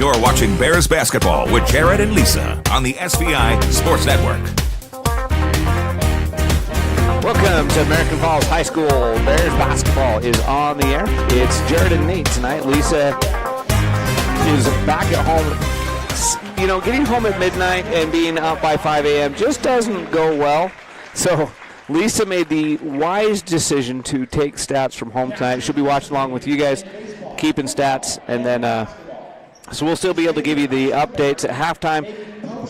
You're watching Bears basketball with Jared and Lisa on the SVI Sports Network. Welcome to American Falls High School. Bears basketball is on the air. It's Jared and Nate tonight. Lisa is back at home. You know, getting home at midnight and being up by 5 a.m. just doesn't go well. So Lisa made the wise decision to take stats from home tonight. She'll be watching along with you guys, keeping stats, and then so we'll still be able to give you the updates at halftime,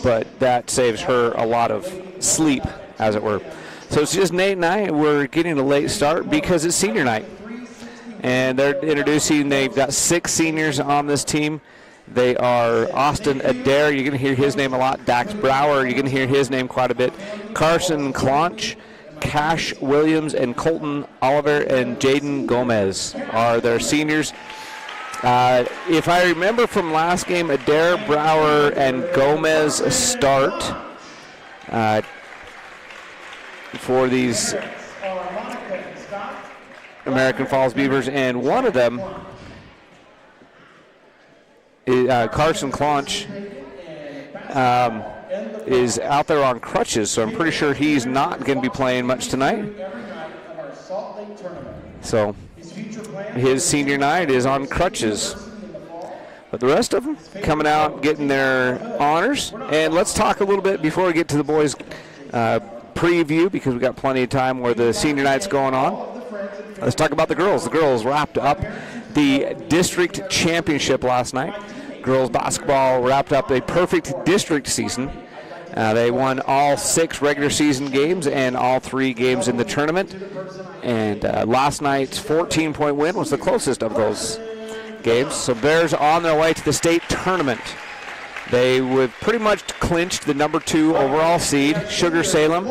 but that saves her a lot of sleep, as it were. So it's just Nate and I. We're getting a late start because it's senior night. And they've got 6 seniors on this team. They are Austin Adair. You're going to hear his name a lot. Dax Brower, you're going to hear his name quite a bit. Carson Clonch, Cash Williams, and Colton Oliver and Jaden Gomez are their seniors. If I remember from last game, Adair, Brower, and Gomez start for these American Falls Beavers, and one of them, Carson Clonch, is out there on crutches, so I'm pretty sure he's not going to be playing much tonight. So his senior night is on crutches. But the rest of them coming out, getting their honors. And let's talk a little bit before we get to the boys' preview, because we've got plenty of time where the senior night's going on. Let's talk about the girls. The girls wrapped up the district championship last night. Girls basketball wrapped up a perfect district season. They won all 6 regular season games and all 3 games in the tournament. And last night's 14-point win was the closest of those games. So Bears on their way to the state tournament. They would pretty much clinched the number 2 overall seed. Sugar Salem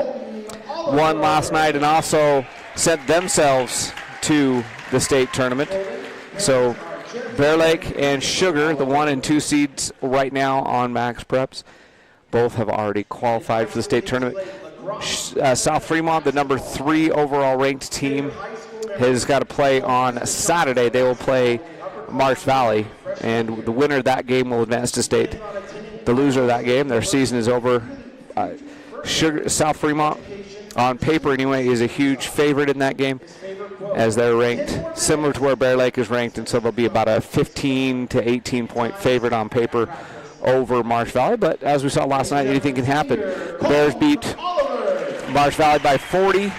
won last night and also sent themselves to the state tournament. So Bear Lake and Sugar, the 1 and 2 seeds right now on Max Preps, both have already qualified for the state tournament. South Fremont, the number 3 overall ranked team, has got to play on Saturday. They will play Marsh Valley, and the winner of that game will advance to state. The loser of that game, their season is over. South Fremont, on paper anyway, is a huge favorite in that game, as they're ranked similar to where Bear Lake is ranked, and so they'll be about a 15 to 18-point favorite on paper over Marsh Valley. But as we saw last night, anything can happen. The Bears beat Marsh Valley by 40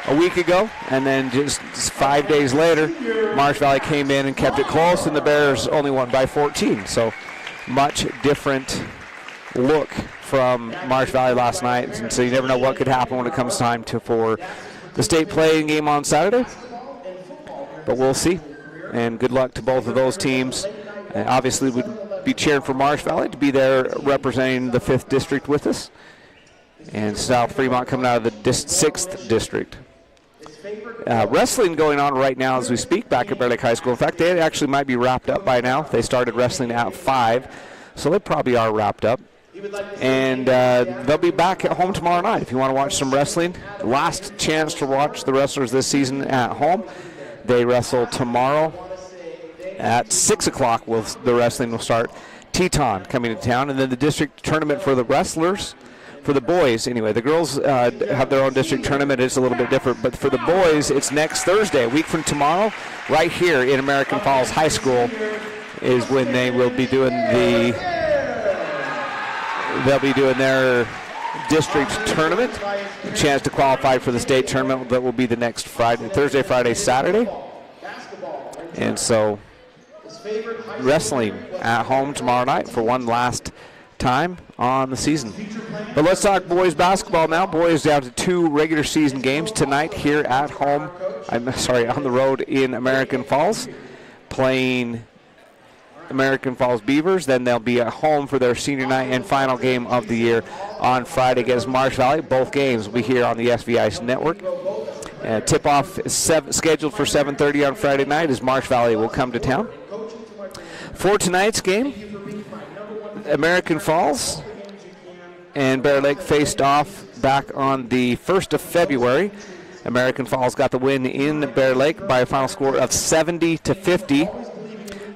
a week ago, and then just 5 days later, Marsh Valley came in and kept it close, and the Bears only won by 14. So much different look from Marsh Valley last night, and so you never know what could happen when it comes time for the state playing game on Saturday. But we'll see, and good luck to both of those teams. And obviously, we'd be cheering for Marsh Valley to be there representing the 5th district with us, and South Fremont coming out of the 6th district. Wrestling going on right now as we speak back at Bear Lake High School. In fact, they actually might be wrapped up by now. They started wrestling at 5, so they probably are wrapped up. And they'll be back at home tomorrow night if you want to watch some wrestling. Last chance to watch the wrestlers this season at home. They wrestle tomorrow at 6 o'clock. The wrestling will start. Teton coming to town, and then the district tournament for the wrestlers. For the boys, anyway, the girls have their own district tournament. It's a little bit different, but for the boys, it's next Thursday, a week from tomorrow, right here in American Falls High School, is when they will be doing their district tournament. A chance to qualify for the state tournament that will be the next Thursday, Friday, Saturday. And so, wrestling at home tomorrow night for one last time on the season. But let's talk boys basketball now. Boys down to 2 regular season games tonight here at home. on the road in American Falls, playing American Falls Beavers. Then they'll be at home for their senior night and final game of the year on Friday against Marsh Valley. Both games will be here on the SVI Network. Tip-off is scheduled for 7:30 on Friday night as Marsh Valley will come to town. For tonight's game, American Falls and Bear Lake faced off back on the 1st of February. American Falls got the win in Bear Lake by a final score of 70-50.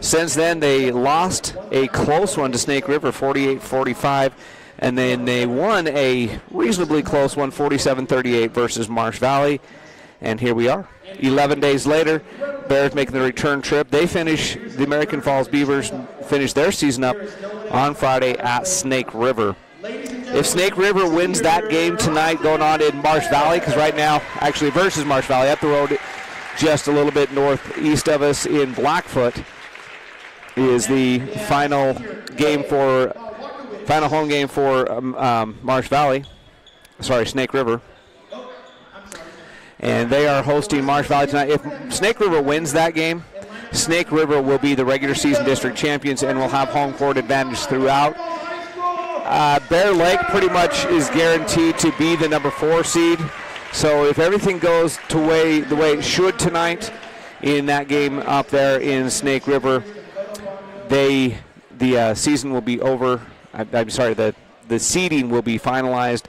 Since then, they lost a close one to Snake River, 48-45, and then they won a reasonably close one, 47-38 versus Marsh Valley. And here we are. 11 days later, Bears making the return trip. The American Falls Beavers finish their season up on Friday at Snake River. If Snake River wins that game tonight going on in Marsh Valley, because right now, actually versus Marsh Valley, up the road just a little bit northeast of us in Blackfoot, is the final home game for Marsh Valley. Sorry, Snake River. And they are hosting Marsh Valley tonight. If Snake River wins that game, Snake River will be the regular season district champions and will have home court advantage throughout. Bear Lake pretty much is guaranteed to be the number 4 seed. So if everything goes the way it should tonight in that game up there in Snake River, the season will be over. I'm sorry, the seeding will be finalized.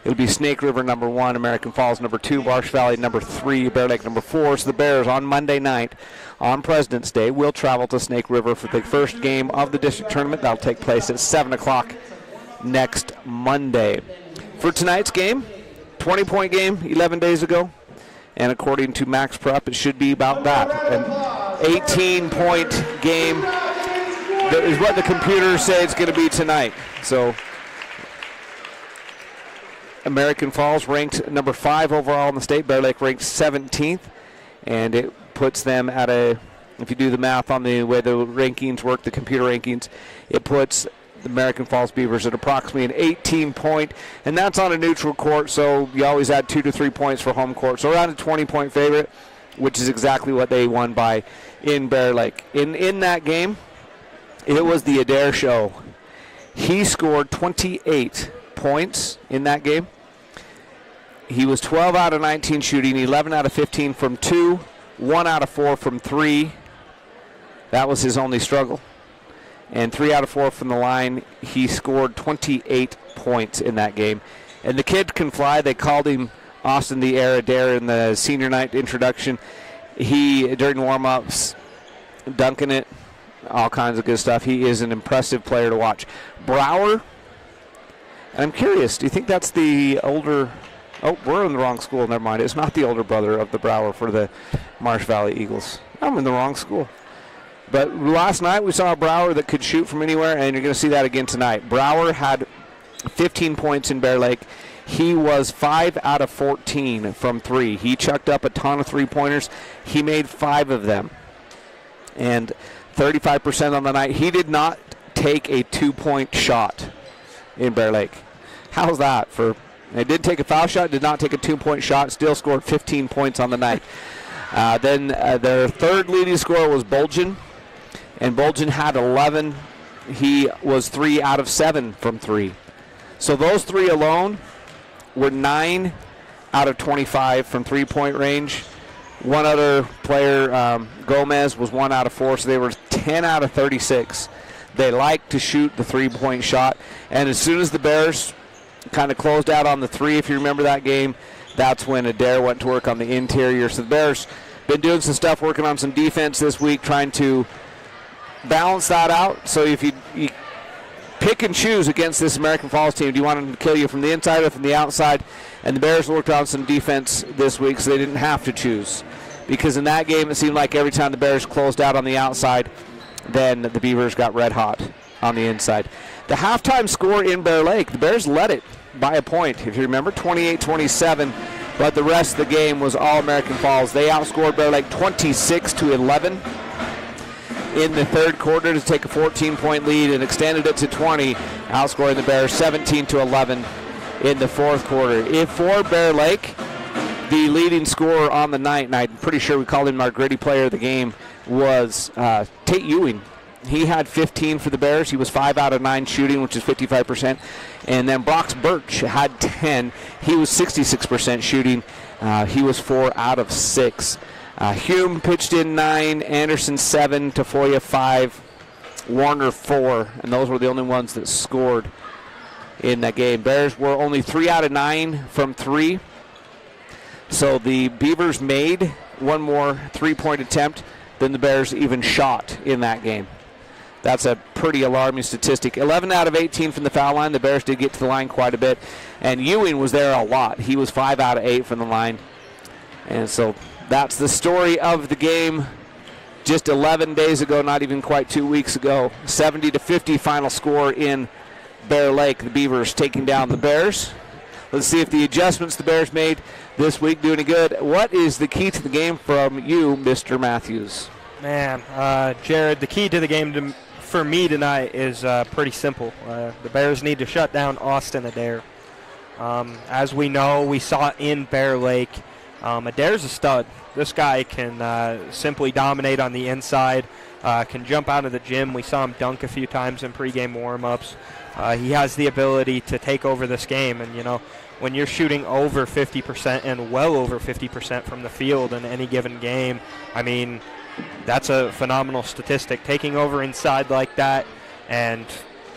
It'll be Snake River number 1, American Falls number 2, Marsh Valley number 3, Bear Lake number 4. So the Bears on Monday night on President's Day will travel to Snake River for the first game of the district tournament. That'll take place at 7 o'clock next Monday. For tonight's game, 20-point game 11 days ago, and according to Max Prep, it should be about that. An 18-point game is what the computers say it's going to be tonight. So American Falls ranked number 5 overall in the state. Bear Lake ranked 17th, and it puts them at if you do the math on the way the rankings work, the computer rankings, it puts the American Falls Beavers at approximately an 18-point, and that's on a neutral court, so you always add 2 to 3 points for home court. So around a 20-point favorite, which is exactly what they won by in Bear Lake. In that game, it was the Adair show. He scored 28 points in that game. He was 12 out of 19 shooting, 11 out of 15 from 2, 1 out of 4 from 3. That was his only struggle. And 3 out of 4 from the line. He scored 28 points in that game. And the kid can fly. They called him Austin the Air Adair in the senior night introduction. He, during warm-ups, dunking it, all kinds of good stuff. He is an impressive player to watch. Brower, and I'm curious, do you think that's the older... Oh, we're in the wrong school. Never mind. It's not the older brother of the Brower for the Marsh Valley Eagles. I'm in the wrong school. But last night we saw a Brower that could shoot from anywhere, and you're going to see that again tonight. Brower had 15 points in Bear Lake. He was 5 out of 14 from 3. He chucked up a ton of three-pointers. He made 5 of them. And 35% on the night. He did not take a 2-point shot in Bear Lake. How's that for... They did take a foul shot, did not take a 2-point shot, still scored 15 points on the night. Then their third leading scorer was Bolgen, and Bolgen had 11. He was 3 out of 7 from 3. So those 3 alone were 9 out of 25 from 3-point range. One other player, Gomez, was 1 out of 4, so they were 10 out of 36. They like to shoot the 3-point shot, and as soon as the Bears kind of closed out on the 3, if you remember that game, that's when Adair went to work on the interior. So the Bears been doing some stuff, working on some defense this week, trying to balance that out. So if you pick and choose against this American Falls team, do you want them to kill you from the inside or from the outside? And the Bears worked on some defense this week, so they didn't have to choose. Because in that game, it seemed like every time the Bears closed out on the outside, then the Beavers got red hot on the inside. The halftime score in Bear Lake, the Bears led it by a point, if you remember, 28-27, but the rest of the game was all American Falls. They outscored Bear Lake 26-11 in the third quarter to take a 14-point lead and extended it to 20, outscoring the Bears 17-11 in the fourth quarter. If for Bear Lake, the leading scorer on the night, and I'm pretty sure we called him our gritty player of the game, was Tate Ewing. He had 15 for the Bears. He was 5 out of 9 shooting, which is 55%. And then Brox Birch had 10. He was 66% shooting. He was 4 out of 6. Hume pitched in 9, Anderson 7, Tafoya 5, Warner 4. And those were the only ones that scored in that game. Bears were only 3 out of 9 from 3. So the Beavers made one more 3-point attempt. than the Bears even shot in that game. That's a pretty alarming statistic. 11 out of 18 from the foul line. The Bears did get to the line quite a bit. And Ewing was there a lot. He was 5 out of 8 from the line. And so that's the story of the game just 11 days ago, not even quite 2 weeks ago. 70-50 final score in Bear Lake. The Beavers taking down the Bears. Let's see if the adjustments the Bears made this week do any good. What is the key to the game from you, Mr. Matthews? Man, Jared, the key to the game for me tonight is pretty simple. The Bears need to shut down Austin Adair. As we know, we saw in Bear Lake, Adair's a stud. This guy can simply dominate on the inside, can jump out of the gym. We saw him dunk a few times in pregame warm-ups. He has the ability to take over this game. And, you know, when you're shooting over 50% and well over 50% from the field in any given game, I mean, that's a phenomenal statistic. Taking over inside like that, and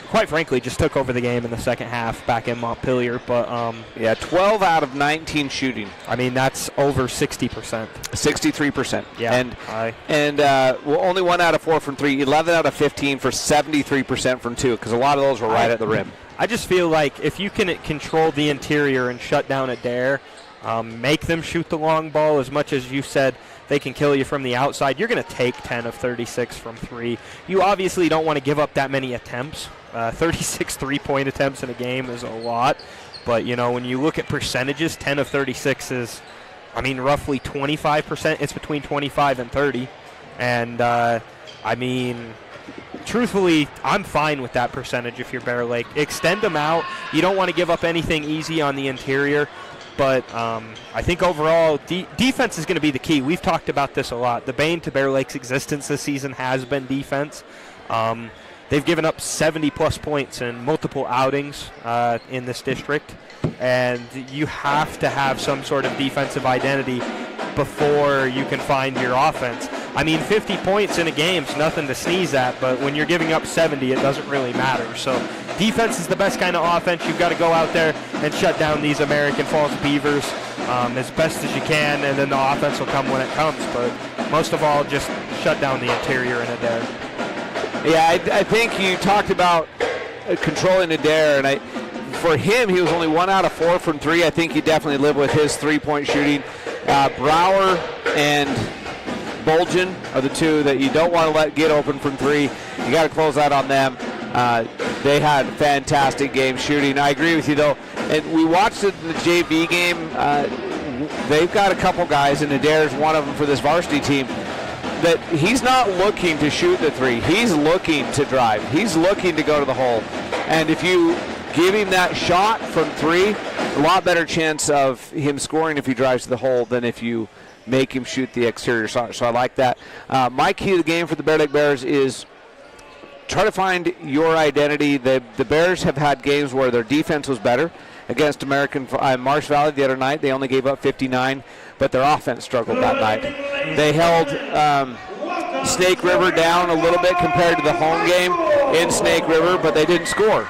quite frankly, just took over the game in the second half back in Montpelier. But 12 out of 19 shooting. I mean, that's over 60%. 63%. Yeah. And only 1 out of 4 from 3. 11 out of 15 for 73% from 2, because a lot of those were right at the rim. I just feel like if you can control the interior and shut down Adair, make them shoot the long ball as much as you said they can kill you from the outside, you're going to take 10 of 36 from 3. You obviously don't want to give up that many attempts. 36 3-point attempts in a game is a lot. But, you know, when you look at percentages, 10 of 36 is, I mean, roughly 25%. It's between 25 and 30. And, I mean, truthfully, I'm fine with that percentage if you're Bear Lake. Extend them out. You don't want to give up anything easy on the interior. But I think overall, defense is going to be the key. We've talked about this a lot. The bane to Bear Lake's existence this season has been defense. They've given up 70-plus points in multiple outings in this district. And you have to have some sort of defensive identity before you can find your offense. I mean, 50 points in a game is nothing to sneeze at, but when you're giving up 70, it doesn't really matter. So defense is the best kind of offense. You've got to go out there and shut down these American Falls Beavers as best as you can, and then the offense will come when it comes. But most of all, just shut down the interior in Adair. Yeah, I think you talked about controlling Adair, and for him, he was only 1 out of 4 from 3. I think he definitely lived with his three-point shooting. Brower and Bolgen are the two that you don't want to let get open from 3. You got to close out on them. They had fantastic game shooting. I agree with you, though. And we watched it in the JV game. They've got a couple guys, and Adair's one of them for this varsity team, that he's not looking to shoot the 3. He's looking to drive. He's looking to go to the hole. And if you give him that shot from 3, a lot better chance of him scoring if he drives to the hole than if you make him shoot the exterior shot. So I like that. My key to the game for the Bear Lake Bears is try to find your identity. The Bears have had games where their defense was better. Against Marsh Valley the other night, they only gave up 59, but their offense struggled that night. They held Snake River down a little bit compared to the home game in Snake River, but they didn't score.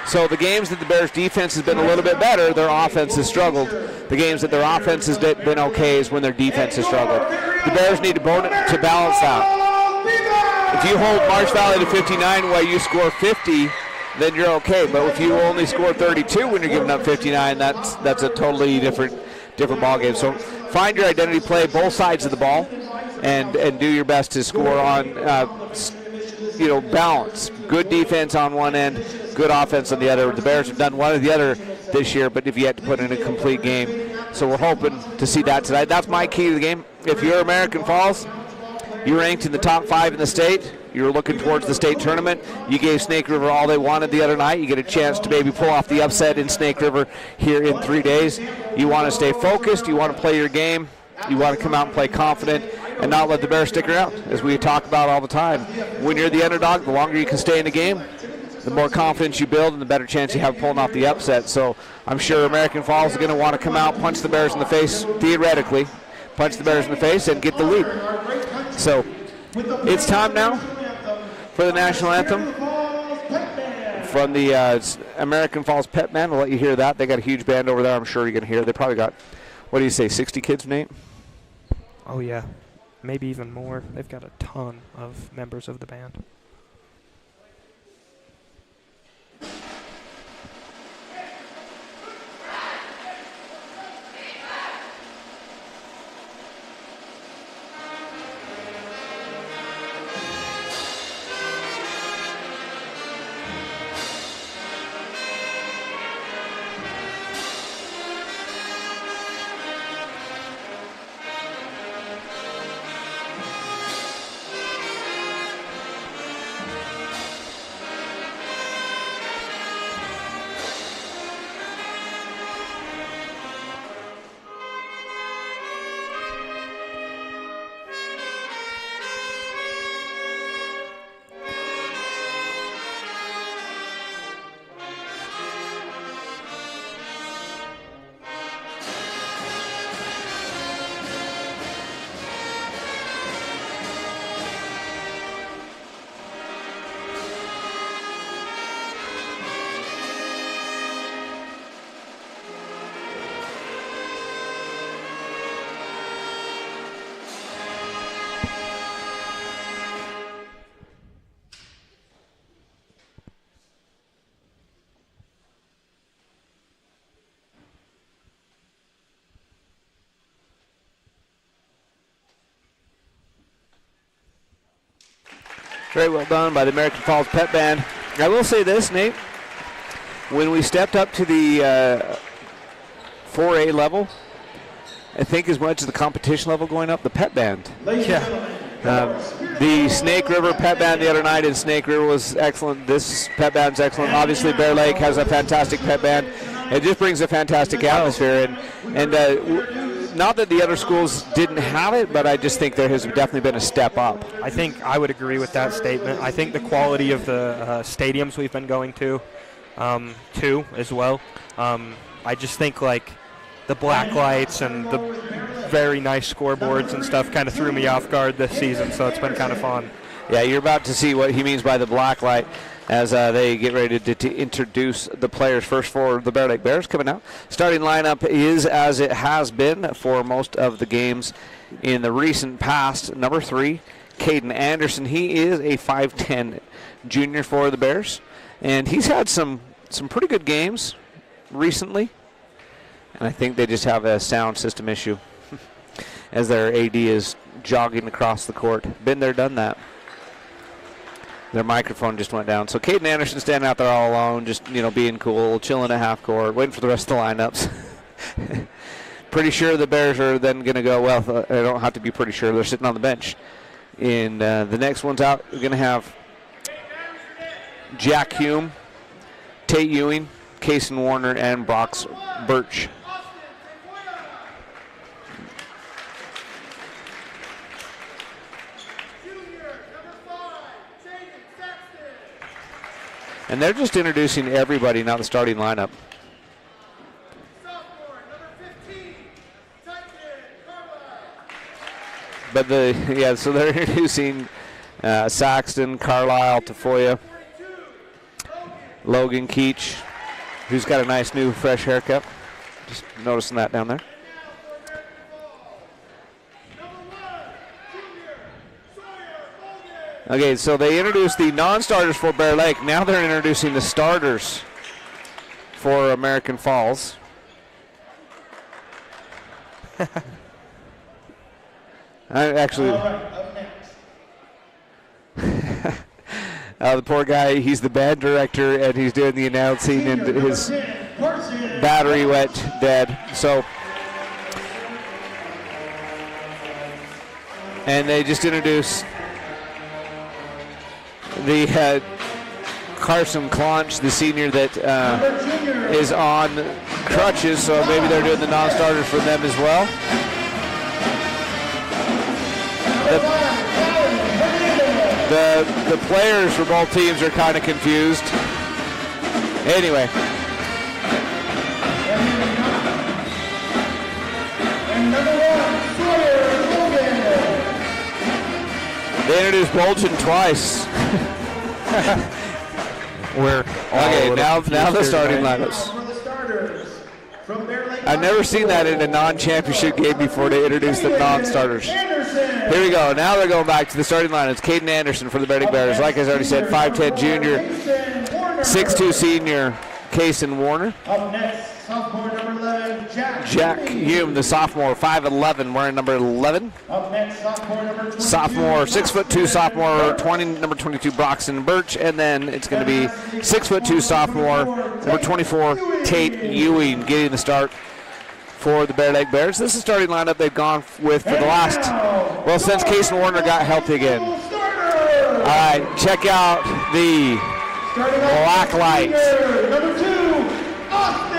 So the games that the Bears' defense has been a little bit better, their offense has struggled. The games that their offense has been okay is when their defense has struggled. The Bears need to balance that. If you hold Marsh Valley to 59 while you score 50, then you're okay. But if you only score 32 when you're giving up 59, that's a totally different ball game. So find your identity, play both sides of the ball, and do your best to score on balance. Good defense on one end, good offense on the other. The Bears have done one or the other this year, but have yet to put in a complete game. So we're hoping to see that tonight. That's my key to the game. If you're American Falls, you're ranked in the top 5 in the state. You're looking towards the state tournament. You gave Snake River all they wanted the other night. You get a chance to maybe pull off the upset in Snake River here in 3 days. You want to stay focused. You want to play your game. You want to come out and play confident and not let the Bears stick around, as we talk about all the time. When you're the underdog, the longer you can stay in the game, the more confidence you build and the better chance you have of pulling off the upset. So I'm sure American Falls is going to want to come out, punch the Bears in the face, theoretically, punch the Bears in the face and get the lead. So it's time now for the national anthem from the American Falls Pep Band. We'll let you hear that. They got a huge band over there. I'm sure you're going to hear. They probably got, what do you say, 60 kids, Nate? Oh, yeah. maybe even more. They've got a ton of members of the band. Very well done by the American Falls Pep Band. I will say this, Nate. When we stepped up to the 4A level, I think as much as the competition level going up, the Pep Band. The Snake River Pep Band the other night in Snake River was excellent. This Pep Band's excellent. Obviously, Bear Lake has a fantastic Pep Band. It just brings a fantastic atmosphere. And not that the other schools didn't have it, but I just think there has definitely been a step up. I think I would agree with that statement. I think the quality of the stadiums we've been going to, too, as well. I just think, like, the black lights and the very nice scoreboards and stuff kind of threw me off guard this season, so it's been kind of fun. Yeah, you're about to see what he means by the black light as they get ready to introduce the players. First for the Bear Lake Bears coming out. Starting lineup is as it has been for most of the games in the recent past. Number 3, Caden Anderson. He is a 5'10 junior for the Bears, and he's had some pretty good games recently, and I think they just have a sound system issue as their AD is jogging across the court. Been there, done that. Their microphone just went down. So Caden Anderson standing out there all alone, just, being cool, chilling at half court, waiting for the rest of the lineups. Pretty sure the Bears are then going to go, well, I don't have to be pretty sure. They're sitting on the bench. And the next one's out. We're going to have Jack Hume, Tate Ewing, Kason Warner, and Brox Birch. And they're just introducing everybody, not the starting lineup. But so they're introducing Saxton, Carlisle, Tafoya, Logan Keach, who's got a nice new fresh haircut. Just noticing that down there. Okay, so they introduced the non-starters for Bear Lake. Now they're introducing the starters for American Falls. The poor guy, he's the band director, and he's doing the announcing, and his battery went dead. So, and they just introduced the Carson Clonch, the senior that is on crutches, so maybe they're doing the non-starters for them as well. The players for both teams are kind of confused. Anyway. They introduced Bolton twice. Now the starting lineups. I've never seen that in a non-championship game before they introduce the non-starters. Here we go. Now they're going back to the starting line. It's Caden Anderson for the Bear Lake Bears. Like I already said, 5'10 junior, 6'2 senior, Kason Warner. Up next, sophomore number 11, Jack Hume, the sophomore, 5'11, wearing number 11. Up next, sophomore number 22. Sophomore, 6'2 sophomore, number 22, Broxton Birch. And then it's going to be 6'2 sophomore, number 24, Tate Ewing, getting the start for the Bear Lake Bears. This is the starting lineup they've gone with for the last, well, since Kason Warner got healthy again. All right, check out the black lights. Number 2, Austin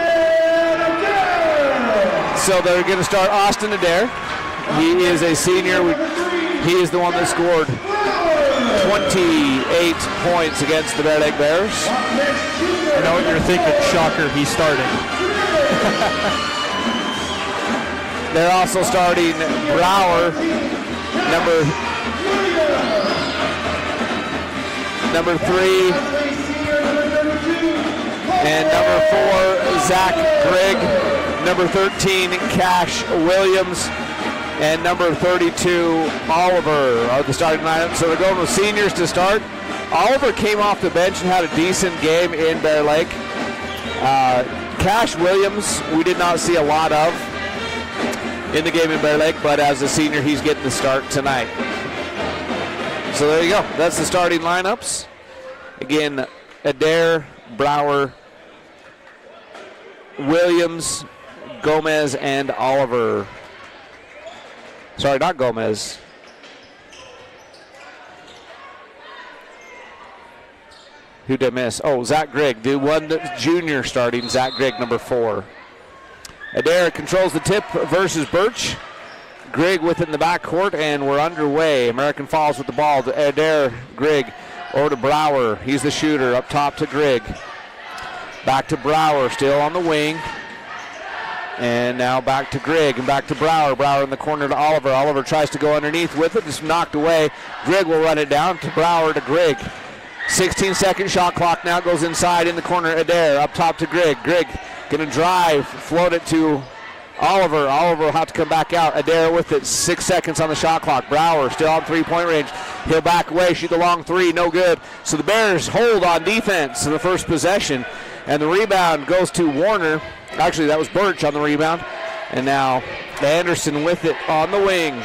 Adair. So they're going to start Austin Adair. He is a senior. He is the one that scored 28 points against the Bear Lake Bears. I know what you're thinking. Shocker, he's starting. They're also starting Brower, number 3, and number 4, Zach Grigg, number 13, Cash Williams, and number 32, Oliver are the starting lineup. So they're going with seniors to start. Oliver came off the bench and had a decent game in Bear Lake. Cash Williams, we did not see a lot of in the game in Bear Lake, but as a senior, he's getting the start tonight. So there you go. That's the starting lineups. Again, Adair, Brower, Williams, Gomez, and Oliver. Sorry, not Gomez. Who did I miss? Oh, Zach Grigg, the one that's junior starting, Zach Grigg, number 4. Adair controls the tip versus Birch. Grigg within the backcourt, and we're underway. American Falls with the ball to Adair, Grigg, over to Brower. He's the shooter, up top to Grigg. Back to Brower, still on the wing. And now back to Grigg, and back to Brower. Brower in the corner to Oliver. Oliver tries to go underneath with it, it's knocked away. Grigg will run it down to Brower to Grigg. 16-second shot clock now, goes inside in the corner. Adair up top to Grigg. Grigg going to drive, float it to Oliver. Oliver will have to come back out. Adair with it, 6 seconds on the shot clock. Brower still on three-point range. He'll back away, shoot the long three, no good. So the Bears hold on defense in the first possession. And the rebound goes to Warner. Actually, that was Birch on the rebound. And now Anderson with it on the wing.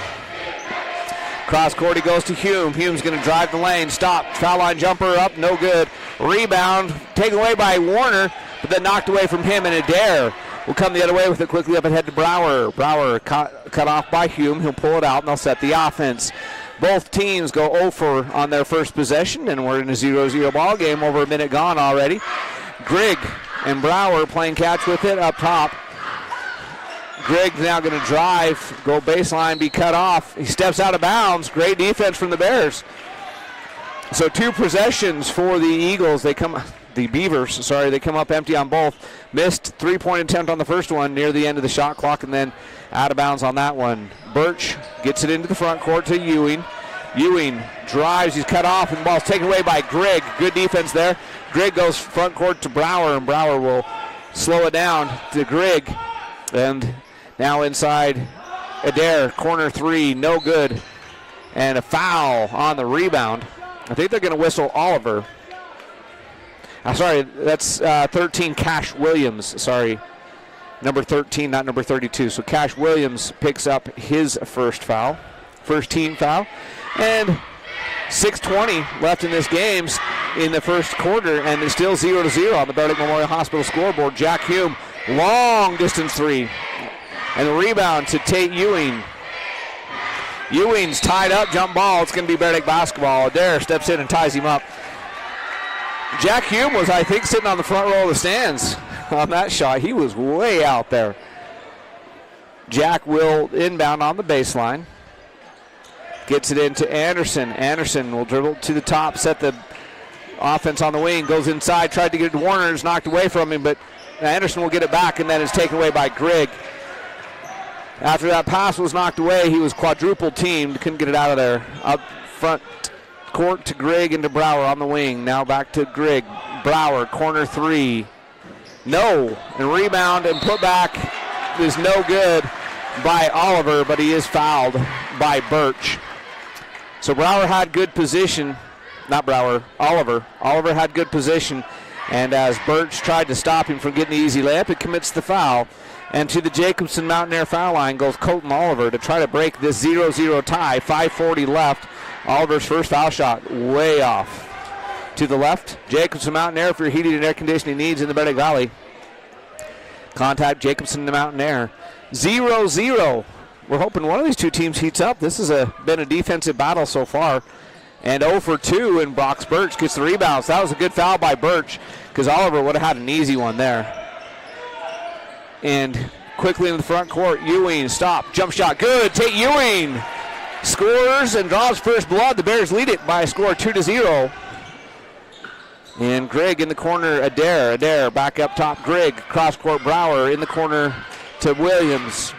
Cross court, he goes to Hume. Hume's going to drive the lane. Stop. Foul line jumper up. No good. Rebound taken away by Warner, but then knocked away from him. And Adair will come the other way with it quickly up ahead to Brower. Brower cut off by Hume. He'll pull it out, and they'll set the offense. Both teams go 0 on their first possession, and we're in a 0-0 ball game. Over a minute gone already. Grigg and Brower playing catch with it up top. Grigg's now going to drive, go baseline, be cut off. He steps out of bounds. Great defense from the Bears. So 2 possessions for the Eagles. They come up empty on both. Missed 3-point attempt on the first one near the end of the shot clock, and then out of bounds on that one. Birch gets it into the front court to Ewing. Ewing drives, he's cut off, and the ball's taken away by Grigg. Good defense there. Grigg goes front court to Brower, and Brower will slow it down to Grigg. And now inside Adair, corner 3, no good. And a foul on the rebound. I think they're going to whistle Oliver. Sorry, that's 13, Cash Williams. Sorry, number 13, not number 32. So Cash Williams picks up his first team foul. And 6:20 left in this game in the first quarter, and it's still 0-0 on the Bear Lake Memorial Hospital scoreboard. Jack Hume, long distance 3. And the rebound to Tate Ewing. Ewing's tied up, jump ball. It's going to be Bear Lake basketball. Adair steps in and ties him up. Jack Hume was, I think, sitting on the front row of the stands on that shot. He was way out there. Jack will inbound on the baseline. Gets it into Anderson. Anderson will dribble to the top, set the offense on the wing, goes inside, tried to get it to Warner, is knocked away from him, but Anderson will get it back, and then it's taken away by Grigg. After that pass was knocked away, he was quadruple teamed, couldn't get it out of there. Up front court to Grigg and to Brower on the wing. Now back to Grigg. Brower, corner 3. No. And rebound and put back is no good. by Oliver, but he is fouled by Birch. So Brower had good position. Not Brower, Oliver. Oliver had good position. And as Birch tried to stop him from getting the easy layup, he commits the foul. And to the Jacobson Mountain foul line goes Colton Oliver to try to break this 0-0 tie. 5:40 left. Oliver's first foul shot way off. To the left, Jacobson Mountain for your heating and air conditioning needs in the Bear Lake Valley. Contact Jacobson Mountain 0-0. We're hoping one of these two teams heats up. This has been a defensive battle so far. And 0 for 2, and Brox Birch gets the rebound. So that was a good foul by Birch because Oliver would have had an easy one there. And quickly in the front court, Ewing, stop, jump shot, good. Tate Ewing scores and draws first blood. The Bears lead it by a score 2-0. And Grigg in the corner, Adair back up top, Grigg, cross court, Brower in the corner to Williams.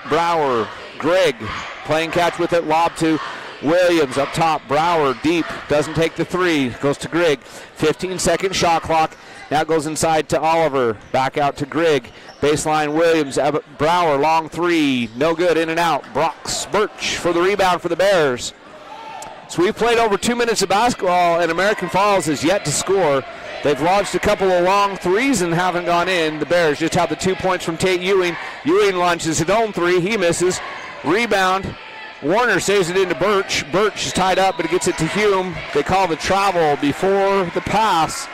Brower, Grigg, playing catch with it, lob to Williams up top, Brower deep, doesn't take the three, goes to Grigg. 15-second shot clock. Now goes inside to Oliver, back out to Grigg. Baseline Williams, Brower, long three, no good, in and out. Brox Birch for the rebound for the Bears. So we've played over 2 minutes of basketball, and American Falls has yet to score. They've launched a couple of long threes and haven't gone in. The Bears just have the 2 points from Tate Ewing. Ewing launches his own three, he misses. Rebound, Warner saves it into Birch. Birch is tied up, but it gets it to Hume. They call the travel before the pass.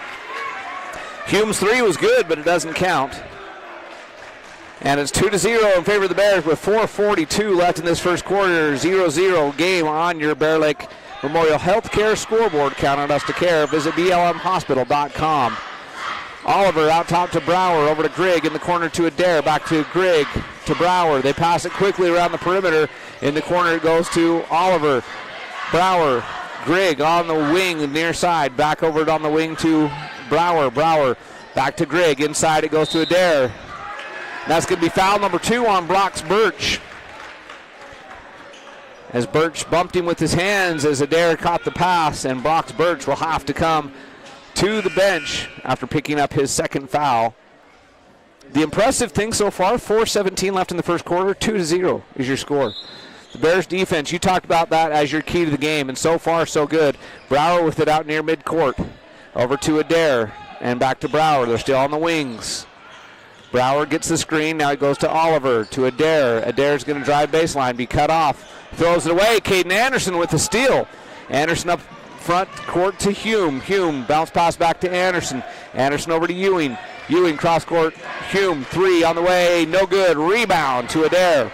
Hume's three was good, but it doesn't count. And it's 2-0 in favor of the Bears with 4:42 left in this first quarter. 0-0 game on your Bear Lake Memorial Healthcare scoreboard. Count on us to care. Visit blmhospital.com. Oliver out top to Brower, over to Grigg in the corner to Adair, back to Grigg to Brower. They pass it quickly around the perimeter. In the corner it goes to Oliver. Brower, Grigg on the wing, the near side, back over it on the wing to Brower. Brower back to Grigg. Inside it goes to Adair. That's going to be foul number 2 on Brox Birch. As Birch bumped him with his hands as Adair caught the pass, and Brox Birch will have to come to the bench after picking up his second foul. The impressive thing so far, 4:17 left in the first quarter, 2-0 is your score. The Bears defense, you talked about that as your key to the game, and so far so good. Brower with it out near midcourt. Over to Adair, and back to Brower. They're still on the wings. Brower gets the screen. Now it goes to Oliver, to Adair. Adair's going to drive baseline, be cut off. Throws it away. Caden Anderson with the steal. Anderson up front court to Hume. Hume bounce pass back to Anderson. Anderson over to Ewing. Ewing cross court. Hume three on the way. No good. Rebound to Adair.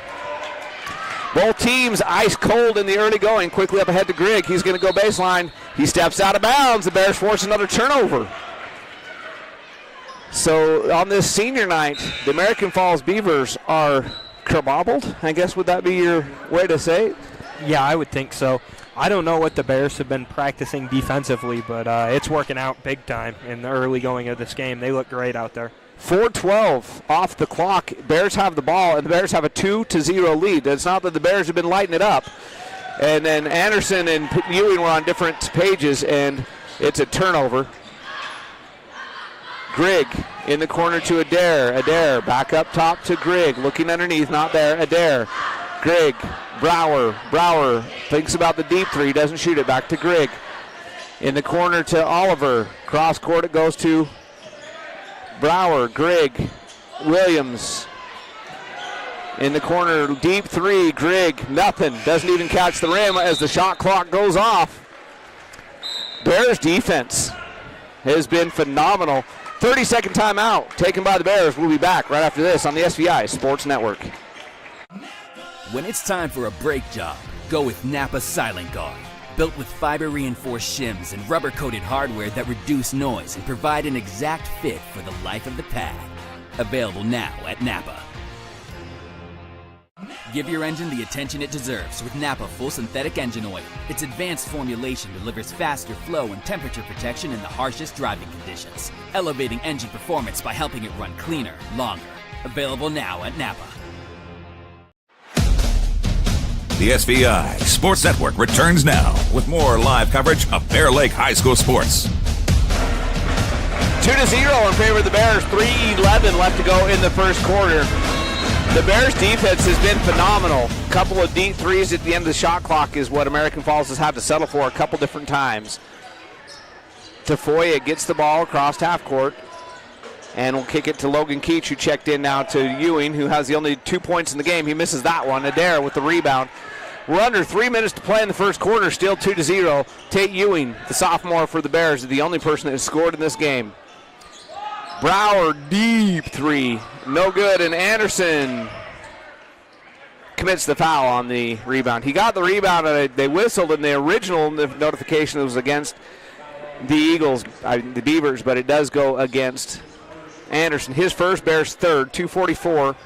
Both teams ice cold in the early going. Quickly up ahead to Grigg. He's going to go baseline. He steps out of bounds. The Bears force another turnover. So on this senior night, the American Falls Beavers are kerbobbled, I guess would that be your way to say it? Yeah, I would think so. I don't know what the Bears have been practicing defensively, but it's working out big time in the early going of this game. They look great out there. 4:12 off the clock. Bears have the ball, and the Bears have a 2-0 lead. It's not that the Bears have been lighting it up. And then Anderson and Ewing were on different pages, and it's a turnover. Grigg in the corner to Adair. Adair back up top to Grigg. Looking underneath, not there. Adair. Grigg. Brower. Brower thinks about the deep three. Doesn't shoot it. Back to Grigg. In the corner to Oliver. Cross court it goes to Brower. Grigg. Williams. In the corner. Deep three. Grigg. Nothing. Doesn't even catch the rim as the shot clock goes off. Bears defense has been phenomenal. 30-second timeout taken by the Bears. We'll be back right after this on the SVI Sports Network. When it's time for a brake job, go with Napa Silent Guard. Built with fiber-reinforced shims and rubber-coated hardware that reduce noise and provide an exact fit for the life of the pad. Available now at Napa. Give your engine the attention it deserves with Napa Full Synthetic Engine Oil. Its advanced formulation delivers faster flow and temperature protection in the harshest driving conditions, elevating engine performance by helping it run cleaner, longer. Available now at Napa. The SVI Sports Network returns now with more live coverage of Bear Lake High School sports. 2-0 in favor of the Bears. 3:11 left to go in the first quarter. The Bears defense has been phenomenal. A couple of deep threes at the end of the shot clock is what American Falls has had to settle for a couple different times. Tafoya gets the ball across half court and will kick it to Logan Keach, who checked in now to Ewing, who has the only 2 points in the game. He misses that one. Adair with the rebound. We're under 3 minutes to play in the first quarter, still 2-0. Tate Ewing, the sophomore for the Bears, is the only person that has scored in this game. Brower, deep three, no good, and Anderson commits the foul on the rebound. He got the rebound, and they whistled in the original notification. It was against the Eagles, the Beavers, but it does go against Anderson. His first, Bears third, 2:44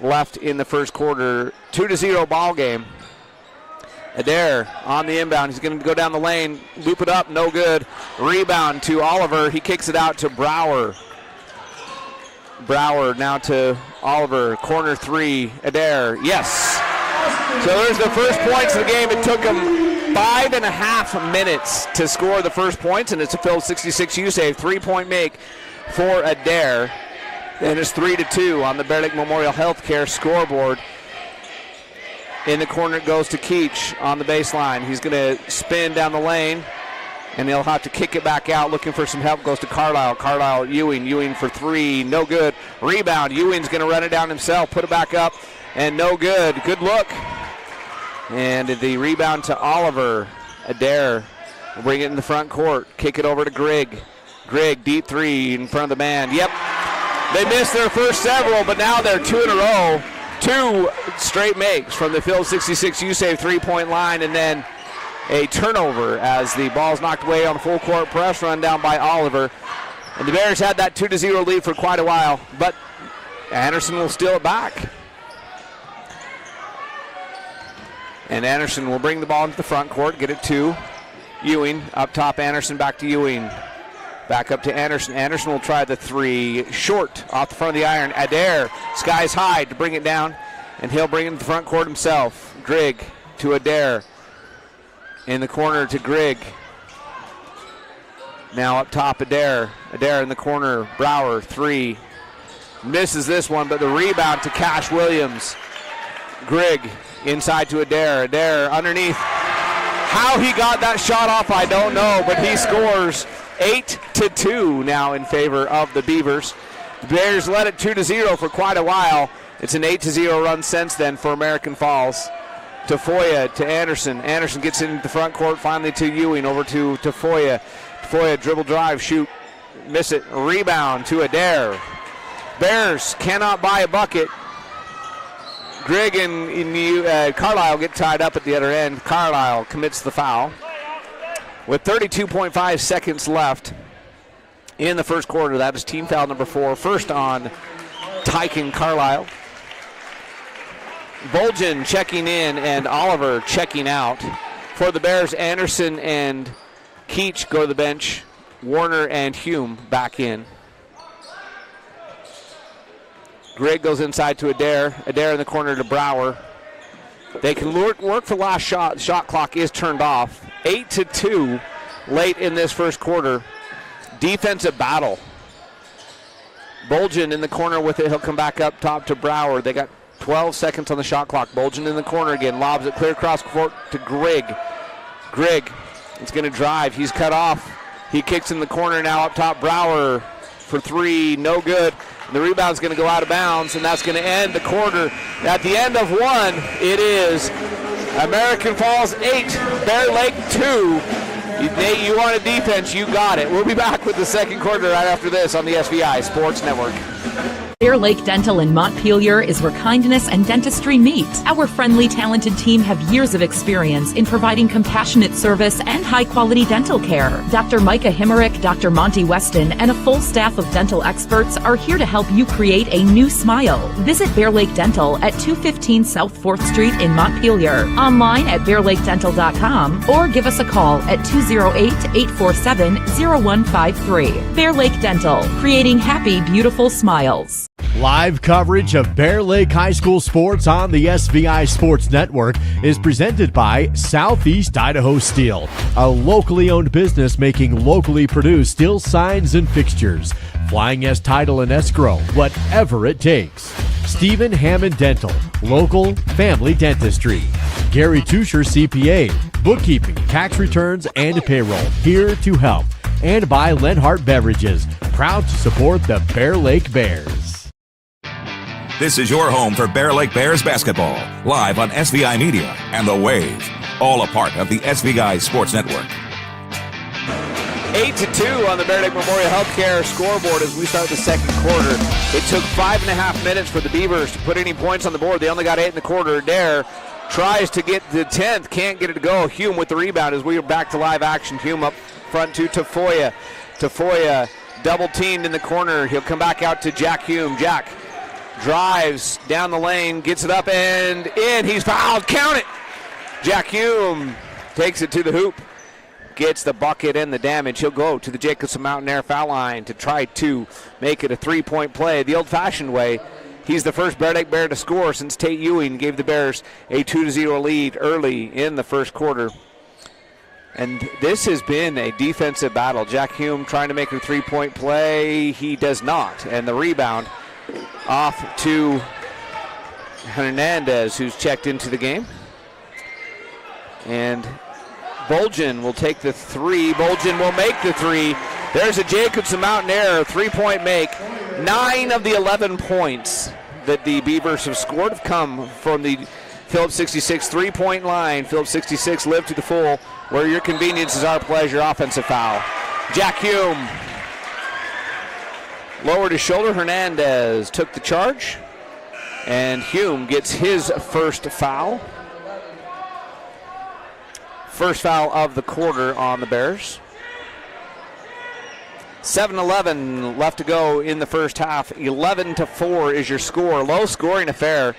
left in the first quarter. 2-0 ball game. Adair on the inbound. He's going to go down the lane, loop it up, no good. Rebound to Oliver. He kicks it out to Brower. Brower now to Oliver. Corner three. Adair. Yes. So there's the first points of the game. It took him 5.5 minutes to score the first points, and it's a Phil 66 U-save. 3-point make for Adair. And it's 3-2 on the Bear Lake Memorial Healthcare scoreboard. In the corner it goes to Keach on the baseline. He's going to spin down the lane, and he'll have to kick it back out. Looking for some help goes to Carlisle. Carlisle, Ewing for three, no good. Rebound, Ewing's going to run it down himself, put it back up, and no good. Good look. And the rebound to Oliver. Adair will bring it in the front court. Kick it over to Grigg. Grigg, deep three in front of the man. Yep, they missed their first several, but now they're 2 in a row. 2 straight makes from the Phil 66 U-save 3-point line, and then a turnover as the ball's knocked away on a full court press run down by Oliver. And the Bears had that 2-0 lead for quite a while, but Anderson will steal it back. And Anderson will bring the ball into the front court, get it to Ewing. Up top, Anderson back to Ewing. Back up to Anderson. Anderson will try the three. Short off the front of the iron. Adair skies high to bring it down, and he'll bring it to the front court himself. Grigg to Adair. In the corner to Grigg. Now up top, Adair. Adair in the corner. Brower, three. Misses this one, but the rebound to Cash Williams. Grigg inside to Adair. Adair underneath. How he got that shot off, I don't know, but he scores. 8-2 now in favor of the Beavers. The Bears led it 2-0 for quite a while. It's an 8-0 run since then for American Falls. Tafoya to Anderson. Anderson gets into the front court, finally to Ewing, over to Tafoya. Tafoya dribble drive, shoot, miss it. Rebound to Adair. Bears cannot buy a bucket. Grigg and Carlisle get tied up at the other end. Carlisle commits the foul. With 32.5 seconds left in the first quarter, that is team foul number 4. First on Tyken Carlisle. Bolgen checking in and Oliver checking out. For the Bears, Anderson and Keach go to the bench. Warner and Hume back in. Grigg goes inside to Adair. Adair in the corner to Brower. They can work for last shot. Shot clock is turned off. 8-2 late in this first quarter. Defensive battle. Bolgen in the corner with it. He'll come back up top to Brower. They got 12 seconds on the shot clock. Bolgen in the corner again. Lobs it clear across court to Grigg. Grigg is going to drive. He's cut off. He kicks in the corner now up top. Brower for three. No good. The rebound's going to go out of bounds, and that's going to end the quarter. At the end of one, it is American Falls 8, Bear Lake 2. Nate, you want a defense, you got it. We'll be back with the second quarter right after this on the SVI Sports Network. Bear Lake Dental in Montpelier is where kindness and dentistry meet. Our friendly, talented team have years of experience in providing compassionate service and high-quality dental care. Dr. Micah Himmerick, Dr. Monty Weston, and a full staff of dental experts are here to help you create a new smile. Visit Bear Lake Dental at 215 South 4th Street in Montpelier. Online at bearlakeddental.com or give us a call at 208-847-0153. Bear Lake Dental, creating happy, beautiful smiles. Live coverage of Bear Lake High School sports on the SVI Sports Network is presented by Southeast Idaho Steel, a locally owned business making locally produced steel signs and fixtures. Flying S title and escrow, whatever it takes. Stephen Hammond Dental, local family dentistry. Gary Tusher CPA, bookkeeping, tax returns, and payroll, here to help. And by Lenhart Beverages, proud to support the Bear Lake Bears. This is your home for Bear Lake Bears basketball, live on SVI Media and The Wave, all a part of the SVI Sports Network. 8-2 on the Bear Lake Memorial Healthcare scoreboard as we start the second quarter. It took 5.5 minutes for the Beavers to put any points on the board. They only got 8 in the quarter. Dare tries to get the 10th, can't get it to go. Hume with the rebound as we are back to live action. Hume up front to Tafoya. Tafoya double teamed in the corner. He'll come back out to Jack Hume. Jack drives down the lane, gets it up and in. He's fouled. Count it. Jack Hume takes it to the hoop. Gets the bucket and the damage. He'll go to the Jacobson Mountain Air foul line to try to make it a three-point play the old-fashioned way. He's the first Bear Lake Bear to score since Tate Ewing gave the Bears a 2-0 lead early in the first quarter. And this has been a defensive battle. Jack Hume trying to make a three-point play. He does not. And the rebound off to Hernandez, who's checked into the game. And Bolgen will take the three. Bolgen will make the three. There's a Jacobson Mountain Air three-point make. 9 of the 11 points that the Beavers have scored have come from the Phillips 66 three-point line. Phillips 66 live to the full. Where your convenience is our pleasure. Offensive foul. Jack Hume lowered his shoulder. Hernandez took the charge. And Hume gets his first foul. First foul of the quarter on the Bears. 7:11 left to go in the first half. 11-4 is your score. Low scoring affair.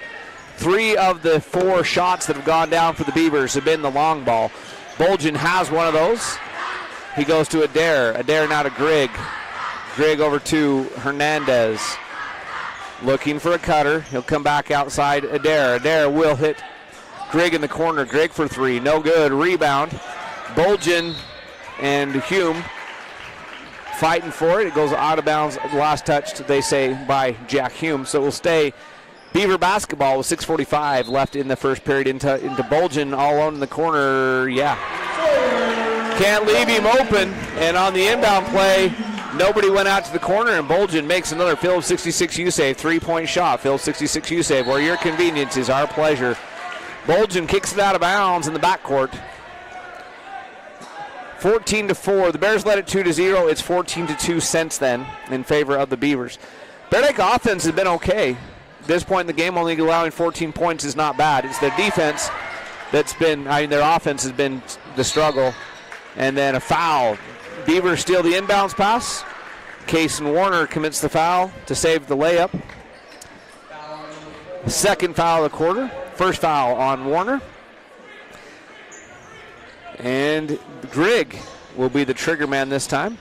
3 of the 4 shots that have gone down for the Beavers have been the long ball. Bolgen has one of those. He goes to Adair. Adair now to Grigg. Grigg over to Hernandez. Looking for a cutter. He'll come back outside Adair. Adair will hit Grigg in the corner. Grigg for 3. No good. Rebound. Bolgen and Hume fighting for it. It goes out of bounds. Last touched, they say, by Jack Hume. So it will stay Beaver basketball with 6:45 left in the first period into Bolgen all alone in the corner. Yeah. Can't leave him open. And on the inbound play, nobody went out to the corner, and Bolgen makes another Phillips 66 U-save. 3-point shot. Phillips 66 U-save. Where your convenience is our pleasure. Bolgen kicks it out of bounds in the backcourt. 14-4. The Bears led it 2-0. It's 14-2 since then in favor of the Beavers. Bear Lake offense has been okay. At this point in the game, only allowing 14 points is not bad. It's their defense that's been, their offense has been the struggle. And then a foul. Beavers steal the inbounds pass. Cason Warner commits the foul to save the layup. Second foul of the quarter. First foul on Warner. And Grigg will be the trigger man this time.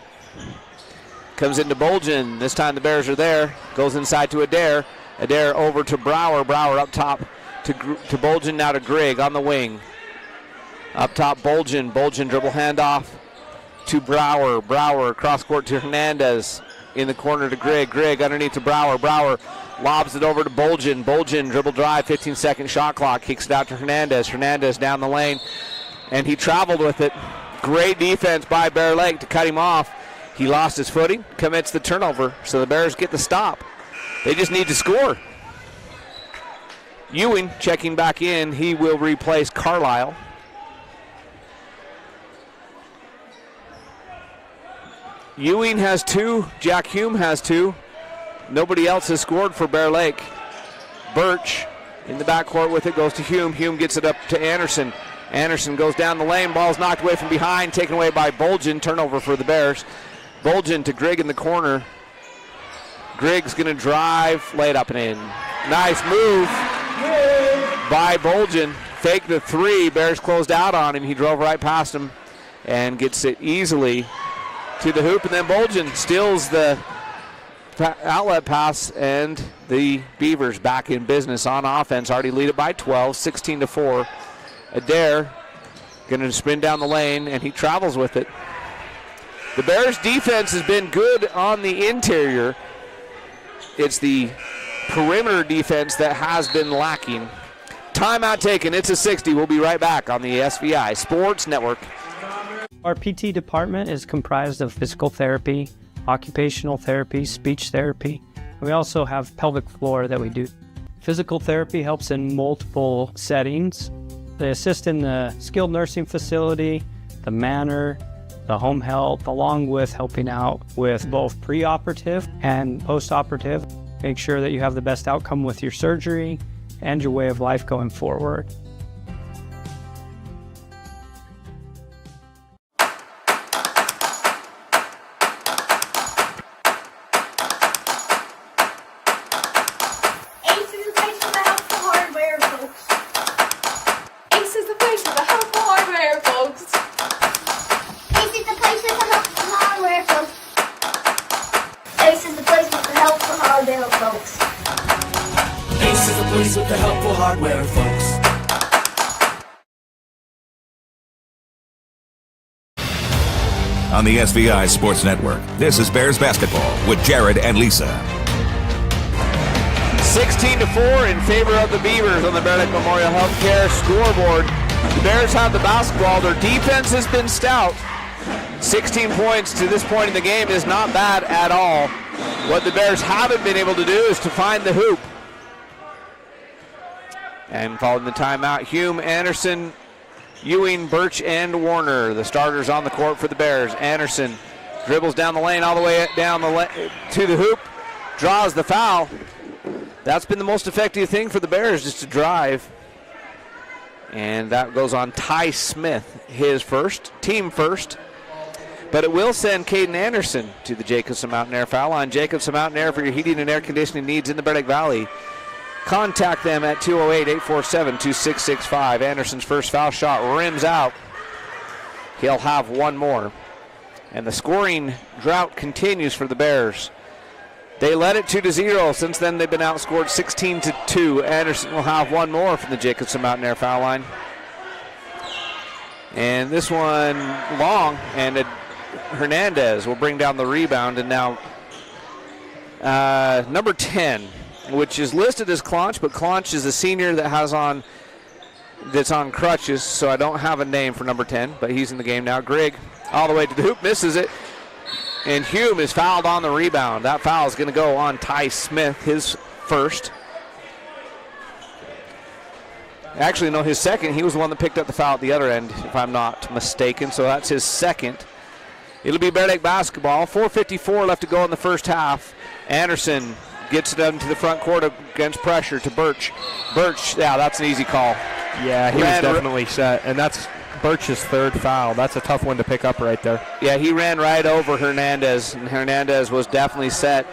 Comes into Bolgen. This time the Bears are there. Goes inside to Adair. Adair over to Brower. Brower up top to Bolgen, now to Grigg on the wing. Up top Bolgen. Bolgen dribble handoff to Brower. Brower cross court to Hernandez. In the corner to Grigg. Grigg underneath to Brower. Brower lobs it over to Bolgen. Bolgen dribble drive, 15-second shot clock. Kicks it out to Hernandez. Hernandez down the lane. And he traveled with it. Great defense by Bear Lake to cut him off. He lost his footing, commits the turnover, so the Bears get the stop. They just need to score. Ewing checking back in. He will replace Carlisle. Ewing has 2. Jack Hume has 2. Nobody else has scored for Bear Lake. Birch in the backcourt with it, goes to Hume. Hume gets it up to Anderson. Anderson goes down the lane. Ball's knocked away from behind, taken away by Bolgen. Turnover for the Bears. Bolgen to Grigg in the corner. Grigg's going to drive, lay it up and in. Nice move by Bolgen. Fake the 3. Bears closed out on him. He drove right past him and gets it easily to the hoop. And then Bolgen steals the outlet pass, and the Beavers back in business on offense. Already lead it by 12, 16-4. Adair going to sprint down the lane, and he travels with it. The Bears' defense has been good on the interior. It's the perimeter defense that has been lacking. Timeout taken. It's a 60. We'll be right back on the SVI Sports Network. Our PT department is comprised of physical therapy, occupational therapy, speech therapy. We also have pelvic floor that we do. Physical therapy helps in multiple settings. They assist in the skilled nursing facility, the manor, the home health, along with helping out with both preoperative and postoperative. Make sure that you have the best outcome with your surgery and your way of life going forward. On the SVI Sports Network, this is Bears basketball with Jared and Lisa. 16-4 in favor of the Beavers on the Bear Lake Memorial Healthcare scoreboard. The Bears have the basketball. Their defense has been stout. 16 points to this point in the game is not bad at all. What the Bears haven't been able to do is to find the hoop. And following the timeout, Hume, Anderson, Ewing, Birch, and Warner, the starters on the court for the Bears. Anderson dribbles down the lane all the way down to the hoop, draws the foul. That's been the most effective thing for the Bears, just to drive. And that goes on Ty Smith, his first, team first. But it will send Caden Anderson to the Jacobson Mountain Air foul line. Jacobson Mountain Air for your heating and air conditioning needs in the Bear Lake Valley. Contact them at 208-847-2665. Anderson's first foul shot rims out. He'll have one more. And the scoring drought continues for the Bears. They led it 2-0. Since then, they've been outscored 16-2. Anderson will have one more from the Jacobson Mountain Air foul line. And this one long, and Hernandez will bring down the rebound. And now number 10, which is listed as Clonch, but Clonch is a senior that's on crutches, so I don't have a name for number 10, but he's in the game now. Grigg all the way to the hoop, misses it, and Hume is fouled on the rebound. That foul is going to go on Ty Smith, his first. Actually, no, his second. He was the one that picked up the foul at the other end, if I'm not mistaken, so that's his second. It'll be Bear Lake basketball. 4:54 left to go in the first half. Anderson gets it into the front court against pressure to Birch. Birch, yeah, that's an easy call. Yeah, he was definitely set, and that's Birch's third foul. That's a tough one to pick up right there. Yeah, he ran right over Hernandez, and Hernandez was definitely set.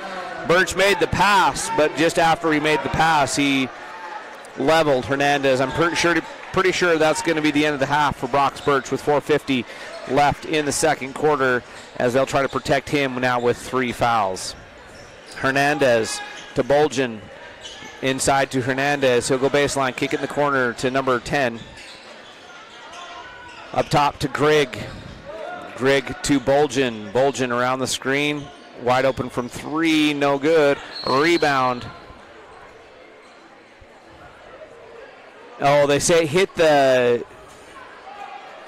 Birch made the pass, but just after he made the pass, he leveled Hernandez. I'm pretty sure that's going to be the end of the half for Brox Birch with 4:50 left in the second quarter, as they'll try to protect him now with 3 fouls. Hernandez to Bolgen, inside to Hernandez. He'll go baseline, kick it in the corner to number 10. Up top to Grigg. Grigg to Bolgen. Bolgen around the screen, wide open from 3, no good. Rebound. Oh, they say it hit the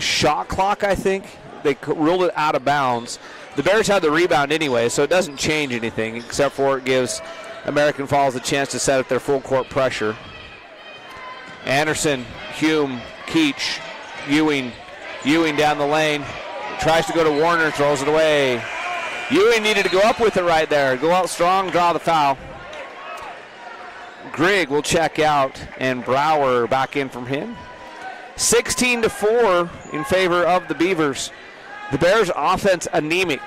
shot clock, I think. They ruled it out of bounds. The Bears had the rebound anyway, so it doesn't change anything, except for it gives American Falls a chance to set up their full court pressure. Anderson, Hume, Keach, Ewing down the lane. Tries to go to Warner, throws it away. Ewing needed to go up with it right there. Go out strong, draw the foul. Grigg will check out, and Brower back in from him. 16-4 in favor of the Beavers. The Bears' offense anemic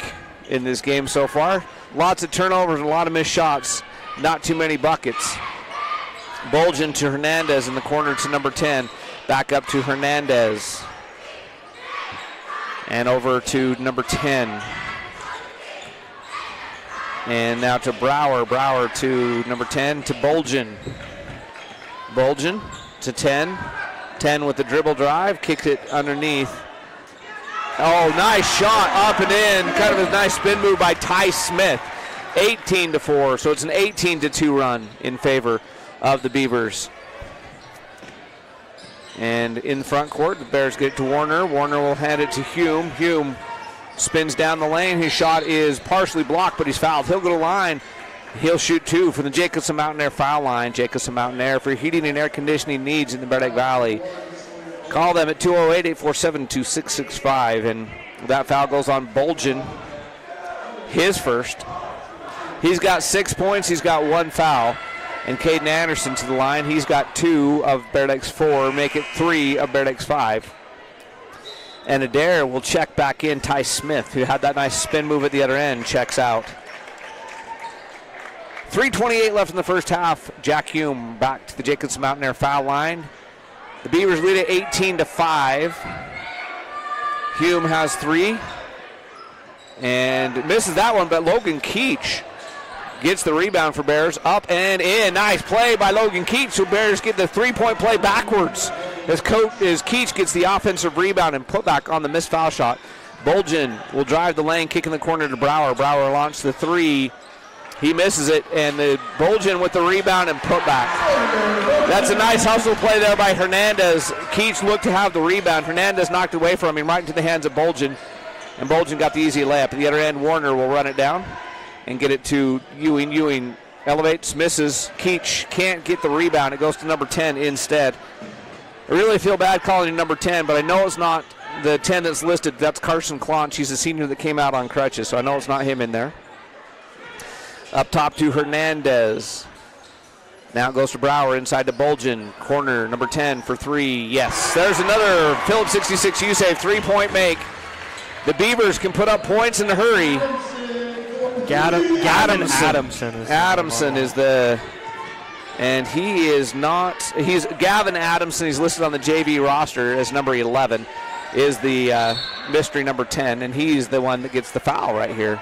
in this game so far. Lots of turnovers and a lot of missed shots. Not too many buckets. Bolgen to Hernandez in the corner to number 10. Back up to Hernandez. And over to number 10. And now to Brower. Brower to number 10 to Bolgen. Bolgen to 10. 10 with the dribble drive. Kicked it underneath. Oh, nice shot up and in. Kind of a nice spin move by Ty Smith. 18-4. So it's an 18-2 run in favor of the Beavers. And in the front court, the Bears get it to Warner. Warner will hand it to Hume. Hume spins down the lane. His shot is partially blocked, but he's fouled. He'll go to line. He'll shoot 2 from the Jacobson Mountain Air foul line. Jacobson Mountain Air for heating and air conditioning needs in the Bear Lake Valley. Call them at 208-847-2665. And that foul goes on Bolgen. His first. He's got 6 points. He's got 1 foul. And Caden Anderson to the line. He's got 2 of Bear Lake's 4. Make it 3 of Bear Lake's 5. And Adair will check back in. Ty Smith, who had that nice spin move at the other end, checks out. 3:28 left in the first half. Jack Hume back to the Jacobson Mountain Air foul line. The Beavers lead it 18-5. Hume has 3 and misses that one, but Logan Keach gets the rebound for Bears. Up and in. Nice play by Logan Keach. So Bears get the 3-point play backwards as Keach gets the offensive rebound and put back on the missed foul shot. Bolgen will drive the lane, kick in the corner to Brower. Brower launches the 3. He misses it, and the Bolgen with the rebound and put back. That's a nice hustle play there by Hernandez. Keach looked to have the rebound. Hernandez knocked it away from him right into the hands of Bolgen, and Bolgen got the easy layup. At the other end, Warner will run it down and get it to Ewing. Ewing elevates, misses. Keach can't get the rebound. It goes to number 10 instead. I really feel bad calling him number 10, but I know it's not the 10 that's listed. That's Carson Clonch. He's a senior that came out on crutches, so I know it's not him in there. Up top to Hernandez. Now it goes to Brower inside to Bolgen. Corner, number 10 for 3. Yes, there's another Phillips 66 U-Save 3-point make. The Beavers can put up points in a hurry. Gavin Adamson is the, and he is not, he's Gavin Adamson. He's listed on the JV roster as number 11, is the mystery number 10, and he's the one that gets the foul right here.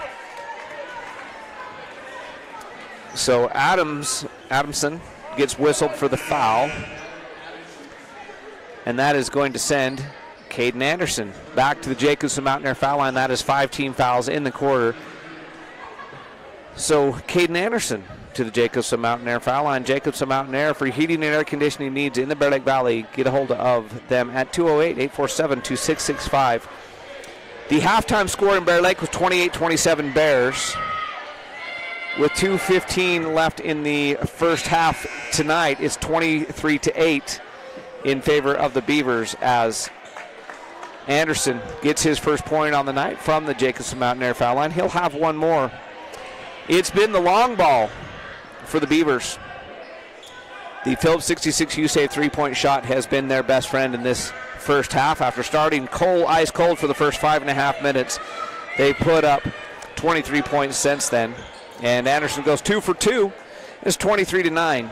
So Adamson gets whistled for the foul. And that is going to send Caden Anderson back to the Jacobson Mountain Air foul line. That is 5 team fouls in the quarter. So Caden Anderson to the Jacobson Mountain Air foul line. Jacobson Mountain Air for heating and air conditioning needs in the Bear Lake Valley. Get a hold of them at 208-847-2665. The halftime score in Bear Lake was 28-27 Bears. With 2:15 left in the first half tonight, it's 23-8 in favor of the Beavers as Anderson gets his first point on the night from the Jacobson Mountain Air foul line. He'll have one more. It's been the long ball for the Beavers. The Phillips 66 U-Save 3-point shot has been their best friend in this first half. After starting ice cold for the first 5.5 minutes, they put up 23 points since then. And Anderson goes 2 for 2. It's 23-9.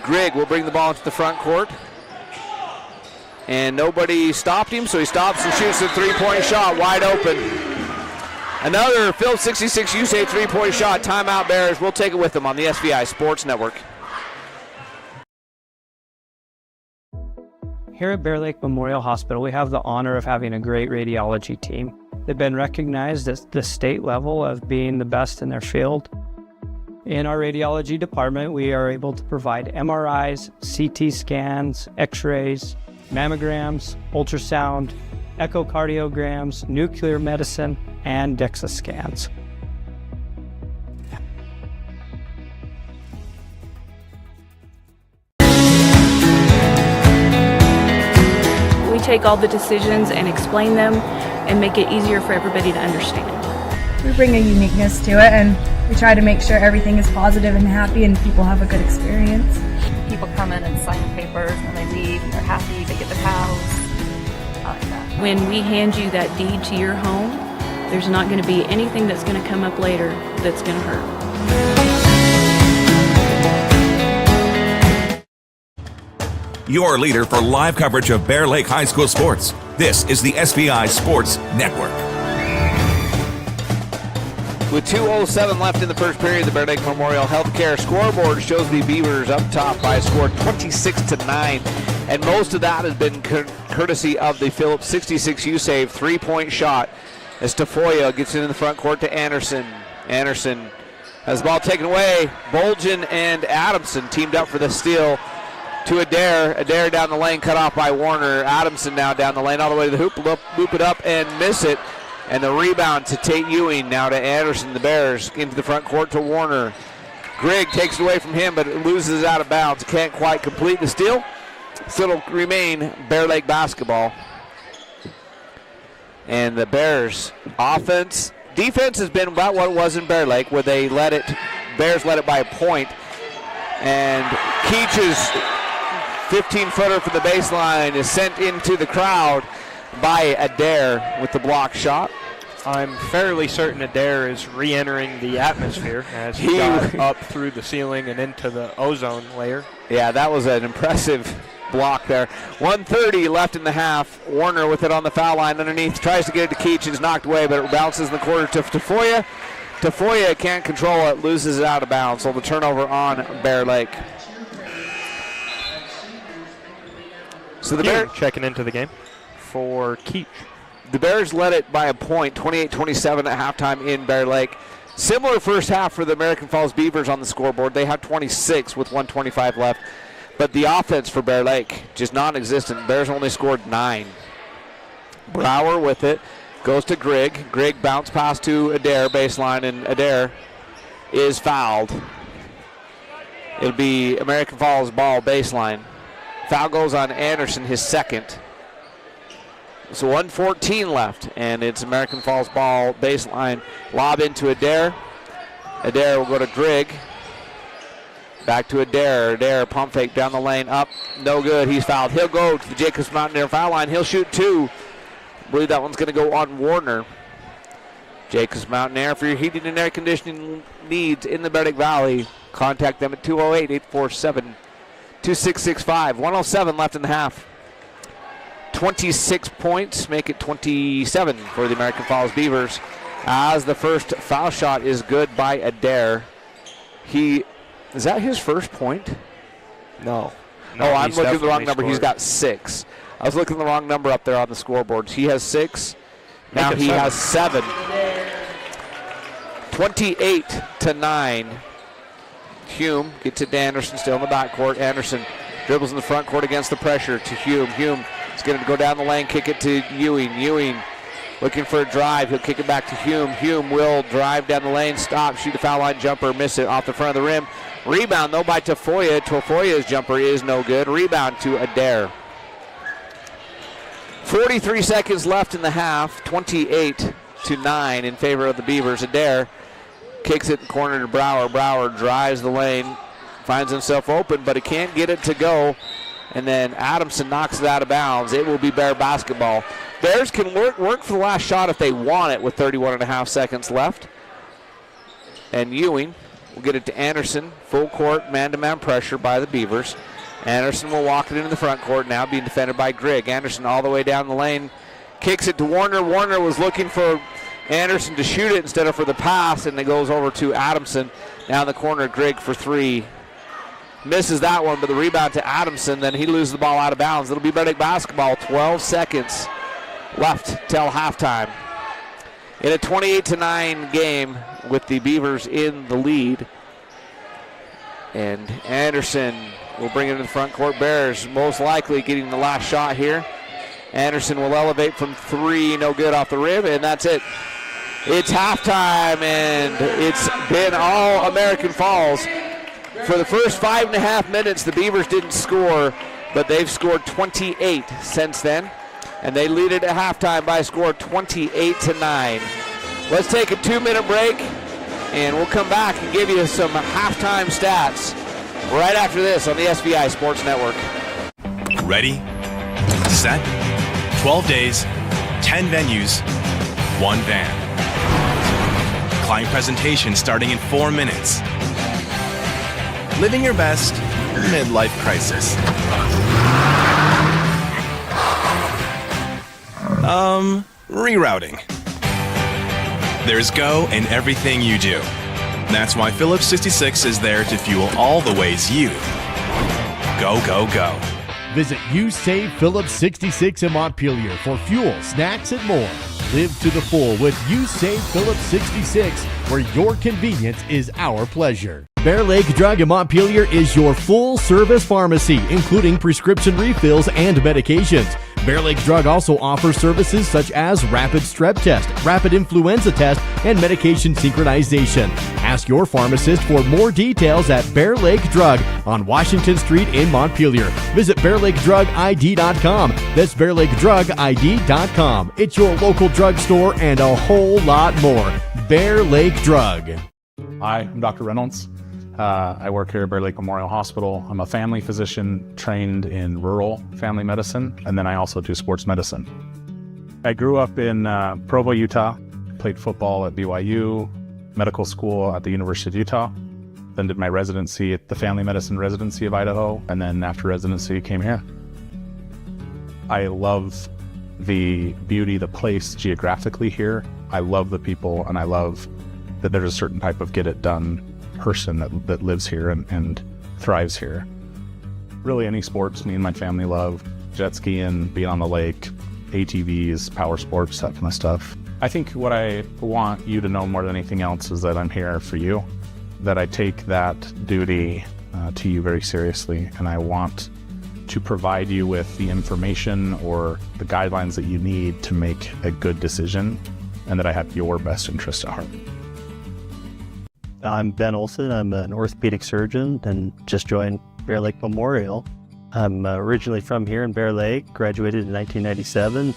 Grigg will bring the ball into the front court. And nobody stopped him, so he stops and shoots a 3-point shot wide open. Another Phillips 66 U-Save 3-point shot. Timeout Bears. We'll take it with them on the SVI Sports Network. Here at Bear Lake Memorial Hospital, we have the honor of having a great radiology team. They've been recognized at the state level of being the best in their field. In our radiology department, we are able to provide MRIs, CT scans, X-rays, mammograms, ultrasound, echocardiograms, nuclear medicine, and DEXA scans. We take all the decisions and explain them and make it easier for everybody to understand. We bring a uniqueness to it, and we try to make sure everything is positive and happy and people have a good experience. People come in and sign papers and they leave and they're happy, they get their house. I like that. When we hand you that deed to your home, there's not going to be anything that's going to come up later that's going to hurt. Your leader for live coverage of Bear Lake High School sports. This is the SVI Sports Network. With 2:07 left in the first period, the Bear Lake Memorial Healthcare scoreboard shows the Beavers up top by a score 26-9. And most of that has been courtesy of the Phillips 66 U-Save 3-point shot as Tafoya gets it in the front court to Anderson. Anderson has the ball taken away. Bolgen and Adamson teamed up for the steal to Adair. Adair down the lane, cut off by Warner. Adamson now down the lane all the way to the hoop, loop it up and miss it. And the rebound to Tate Ewing, now to Anderson. The Bears into the front court to Warner. Grigg takes it away from him, but it loses out of bounds. Can't quite complete the steal. So it'll remain Bear Lake basketball. And the Bears defense has been about what it was in Bear Lake, where Bears let it by a point. And Keach's 15-footer from the baseline is sent into the crowd by Adair with the block shot. I'm fairly certain Adair is re-entering the atmosphere as he got up through the ceiling and into the ozone layer. Yeah, that was an impressive block there. 1:30 left in the half. Warner with it on the foul line underneath. Tries to get it to Keach. It's knocked away, but it bounces in the corner to Tafoya. Tafoya can't control it, loses it out of bounds. So the turnover on Bear Lake. So the Bears checking into the game for Keach. The Bears led it by a point, 28-27 at halftime in Bear Lake. Similar first half for the American Falls Beavers on the scoreboard. They had 26 with 1:25 left. But the offense for Bear Lake, just non-existent. Bears only scored 9. Brower with it, goes to Grigg. Grigg bounce pass to Adair, baseline, and Adair is fouled. It'll be American Falls ball baseline. Foul goes on Anderson, his second. So 1:14 left, and it's American Falls ball baseline. Lob into Adair. Adair will go to Grigg. Back to Adair. Adair pump fake down the lane. Up. No good. He's fouled. He'll go to the Jacobs Mountaineer foul line. He'll shoot 2. I believe that one's going to go on Warner. Jacobs Mountaineer, for your heating and air conditioning needs in the Bear Lake Valley, contact them at 208-847-2665. 1:07 left in the half. 26 points, make it 27 for the American Falls Beavers, as the first foul shot is good by Adair. Is that his first point? No, I'm looking at the wrong number. He's got 6. I was looking at the wrong number up there on the scoreboards. He has 6. Now he has 7. 28-9. Hume gets it to Anderson, still in the backcourt. Anderson dribbles in the front court against the pressure to Hume. Hume is going to go down the lane, kick it to Ewing. Ewing looking for a drive. He'll kick it back to Hume. Hume will drive down the lane, stop, shoot a foul line jumper, miss it off the front of the rim. Rebound, though, by Tafoya. Tafoya's jumper is no good. Rebound to Adair. 43 seconds left in the half. 28-9 in favor of the Beavers. Adair kicks it in the corner to Brower. Brower drives the lane, finds himself open, but he can't get it to go. And then Adamson knocks it out of bounds. It will be Bear basketball. Bears can work for the last shot if they want it with 31.5 seconds left. And Ewing will get it to Anderson. Full court, man-to-man pressure by the Beavers. Anderson will walk it into the front court, now being defended by Grigg. Anderson all the way down the lane. Kicks it to Warner. Warner was looking for Anderson to shoot it instead of for the pass, and it goes over to Adamson. Now in the corner, Grigg for 3. Misses that one, but the rebound to Adamson, then he loses the ball out of bounds. It'll be Bear Lake basketball. 12 seconds left till halftime. In a 28-9 game with the Beavers in the lead. And Anderson will bring it to the front court. Bears most likely getting the last shot here. Anderson will elevate from 3, no good off the rim, and that's it. It's halftime, and it's been all American Falls. For the first 5.5 minutes, the Beavers didn't score, but they've scored 28 since then. And they lead it at halftime by a score of 28-9. Let's take a 2-minute break, and we'll come back and give you some halftime stats right after this on the SVI Sports Network. Ready, set, 12 days, 10 venues, 1 band. Client presentation starting in 4 minutes. Living your best midlife crisis. Rerouting. There's go in everything you do. That's why Phillips 66 is there to fuel all the ways you go, go, go. Visit You Save Phillips 66 in Montpelier for fuel, snacks, and more. Live to the full with You Save Phillips 66, where your convenience is our pleasure. Bear Lake Drug in Montpelier is your full-service pharmacy, including prescription refills and medications. Bear Lake Drug also offers services such as rapid strep test, rapid influenza test, and medication synchronization. Ask your pharmacist for more details at Bear Lake Drug on Washington Street in Montpelier. Visit BearLakeDrugID.com. That's BearLakeDrugID.com. It's your local drugstore and a whole lot more. Bear Lake Drug. Hi, I'm Dr. Reynolds. I work here at Bear Lake Memorial Hospital. I'm a family physician trained in rural family medicine, and then I also do sports medicine. I grew up in Provo, Utah, played football at BYU, medical school at the University of Utah, then did my residency at the Family Medicine Residency of Idaho, and then after residency came here. I love the beauty, the place geographically here. I love the people, and I love that there's a certain type of get-it-done person that lives here and thrives here. Really any sports me and my family love. Jet skiing, being on the lake, ATVs, power sports, that kind of stuff. I think what I want you to know more than anything else is that I'm here for you, that I take that duty to you very seriously, and I want to provide you with the information or the guidelines that you need to make a good decision, and that I have your best interest at heart. I'm Ben Olson. I'm an orthopedic surgeon and just joined Bear Lake Memorial. I'm originally from here in Bear Lake, graduated in 1997,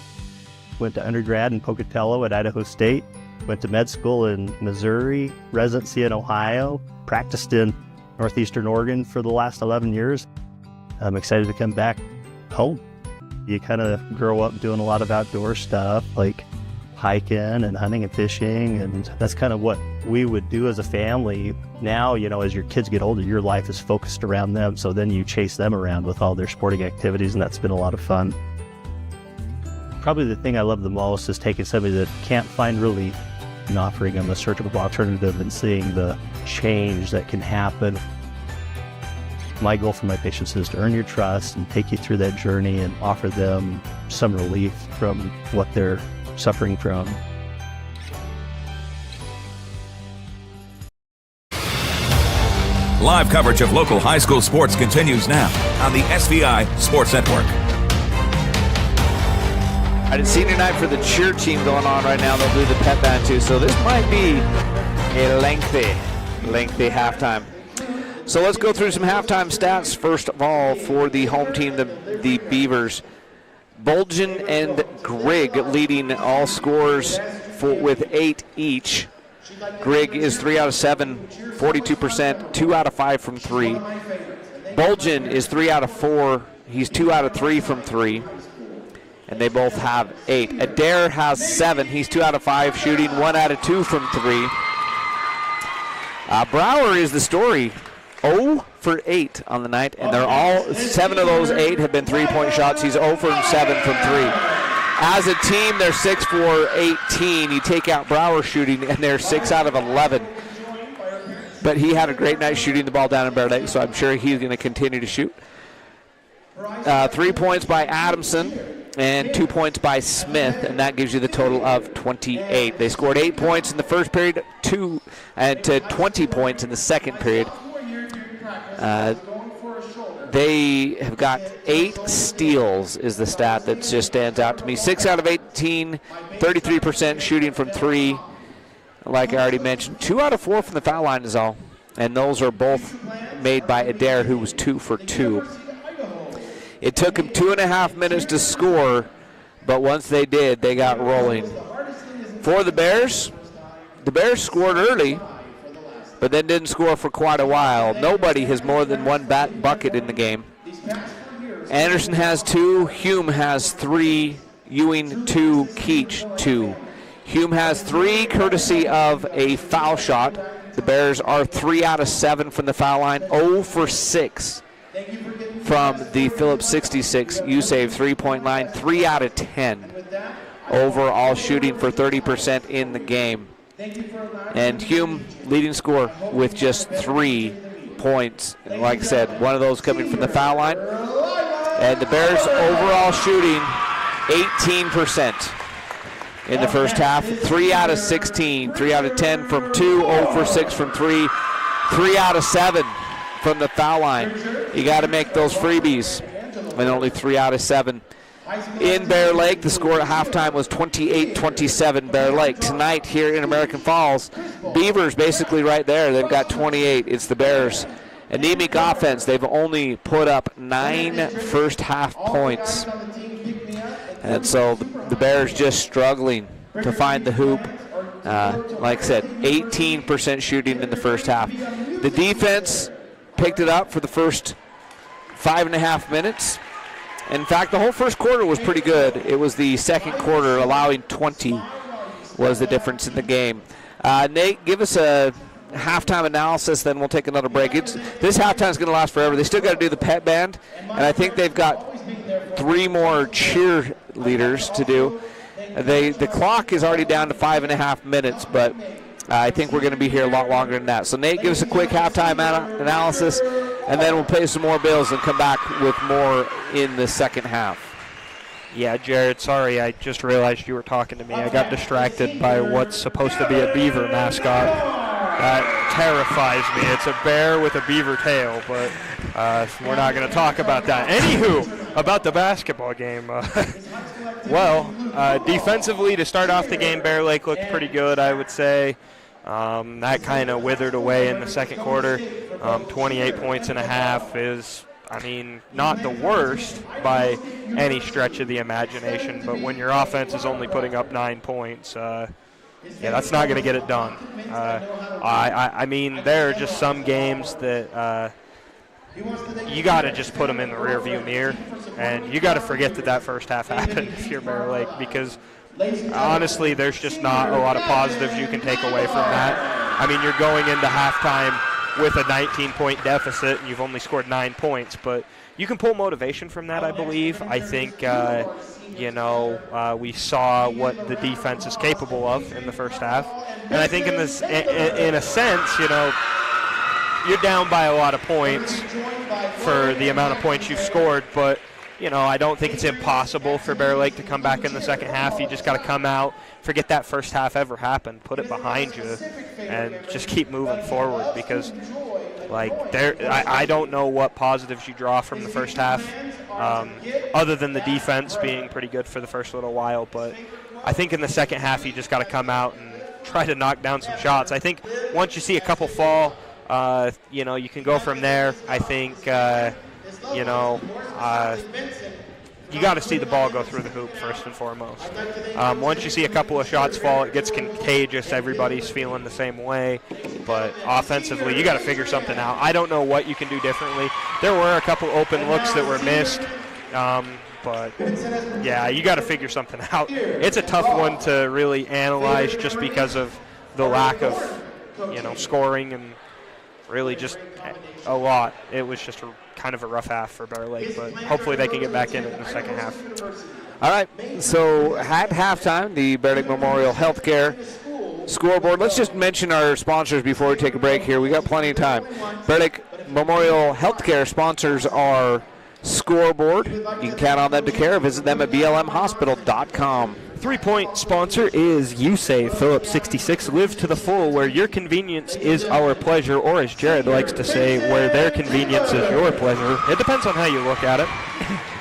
went to undergrad in Pocatello at Idaho State, went to med school in Missouri, residency in Ohio, practiced in Northeastern Oregon for the last 11 years. I'm excited to come back home. You kind of grow up doing a lot of outdoor stuff like hiking and hunting and fishing, and that's kind of what we would do as a family. Now, as your kids get older, your life is focused around them, so then you chase them around with all their sporting activities, and that's been a lot of fun. Probably the thing I love the most is taking somebody that can't find relief and offering them a surgical alternative and seeing the change that can happen. My goal for my patients is to earn your trust and take you through that journey and offer them some relief from what they're suffering from. Live coverage of local high school sports continues now on the SVI Sports Network. It's senior night for the cheer team going on right now. They'll do the pep band too, so this might be a lengthy halftime. So let's go through some halftime stats first of all for the home team, the Beavers. Bolgen and Grigg leading all scores with 8 each. Grigg is 3 out of 7, 42%, 2 out of 5 from 3. Bolgen is 3 out of 4. He's 2 out of 3 from 3. And they both have 8. Adair has 7. He's 2 out of 5 shooting, 1 out of 2 from 3. Brower is the story. 0 for 8 on the night, and they're all 7 of those 8 have been three-point shots. He's 0 for 7 from 3. As a team, they're 6 for 18. You take out Brower shooting, and they're 6 out of 11. But he had a great night shooting the ball down in Bear Lake, so I'm sure he's going to continue to shoot. 3 points by Adamson and 2 points by Smith, and that gives you the total of 28. They scored 8 points in the first period, 20 points in the second period. They have got 8 steals is the stat that just stands out to me. 6 out of 18, 33% shooting from 3. Like I already mentioned, 2 out of 4 from the foul line is all. And those are both made by Adair, who was 2 for 2. It took him 2.5 minutes to score, but once they did, they got rolling. For the Bears scored early, but then didn't score for quite a while. Nobody has more than one bucket in the game. Anderson has 2, Hume has 3, Ewing 2, Keach 2. Hume has 3 courtesy of a foul shot. The Bears are 3 out of 7 from the foul line, 0 for 6 from the Phillips 66 U-Save three-point line, 3 out of 10 overall shooting for 30% in the game. And Hume leading scorer with just 3 points. And like I said, one of those coming from the foul line. And the Bears overall shooting 18%. in the first half. 3 out of 16, 3 out of 10 from 2, 0 for 6 from 3, 3 out of 7 from the foul line. You got to make those freebies, and only 3 out of 7. In Bear Lake, the score at halftime was 28-27 Bear Lake. Tonight here in American Falls, Beavers basically right there. They've got 28. It's the Bears. Anemic offense. They've only put up 9 first half points. And so the Bears just struggling to find the hoop. Like I said, 18% shooting in the first half. The defense picked it up for the first 5.5 minutes. In fact, the whole first quarter was pretty good. It was the second quarter, allowing 20 was the difference in the game. Nate, give us a halftime analysis, then we'll take another break. This halftime is going to last forever. They still got to do the pep band, and I think they've got 3 more cheerleaders to do. The clock is already down to 5.5 minutes, but I think we're going to be here a lot longer than that. So Nate, give us a quick halftime analysis, and then we'll pay some more bills and come back with more in the second half. Yeah, Jared, sorry, I just realized you were talking to me. I got distracted by what's supposed to be a beaver mascot. That terrifies me. It's a bear with a beaver tail, but we're not going to talk about that. Anywho, about the basketball game. Defensively, to start off the game, Bear Lake looked pretty good, I would say. That kind of withered away in the second quarter. 28 points and a half is, not the worst by any stretch of the imagination, but when your offense is only putting up 9 points, that's not going to get it done. There are just some games that you got to just put them in the rearview mirror, and you got to forget that first half happened if you're Bear Lake, because honestly, there's just not a lot of positives you can take away from that. You're going into halftime with a 19-point deficit, and you've only scored 9 points, but you can pull motivation from that, I believe. I think, we saw what the defense is capable of in the first half, and I think in a sense, you're down by a lot of points for the amount of points you've scored, but I don't think it's impossible for Bear Lake to come back in the second half. You just got to come out, forget that first half ever happened, put it behind you, and just keep moving forward, because I don't know what positives you draw from the first half, other than the defense being pretty good for the first little while. But I think in the second half you just got to come out and try to knock down some shots. I think once you see a couple fall, you can go from there. I think, you got to see the ball go through the hoop first and foremost. Once you see a couple of shots fall, it gets contagious. Everybody's feeling the same way. But offensively, you got to figure something out. I don't know what you can do differently. There were a couple open looks that were missed. But, you got to figure something out. It's a tough one to really analyze just because of the lack of, scoring and really just a lot. It was just kind of a rough half for Bear Lake, but hopefully they can get back in the second half. All right, so at halftime, the Bear Lake Memorial Healthcare scoreboard. Let's just mention our sponsors before we take a break here. We got plenty of time. Bear Lake Memorial Healthcare sponsors our scoreboard. You can count on them to care. Visit them at blmhospital.com. 3-point sponsor is USAVE Phillips 66. Live to the full, where your convenience is our pleasure, or as Jared likes to say, where their convenience is your pleasure. It depends on how you look at it.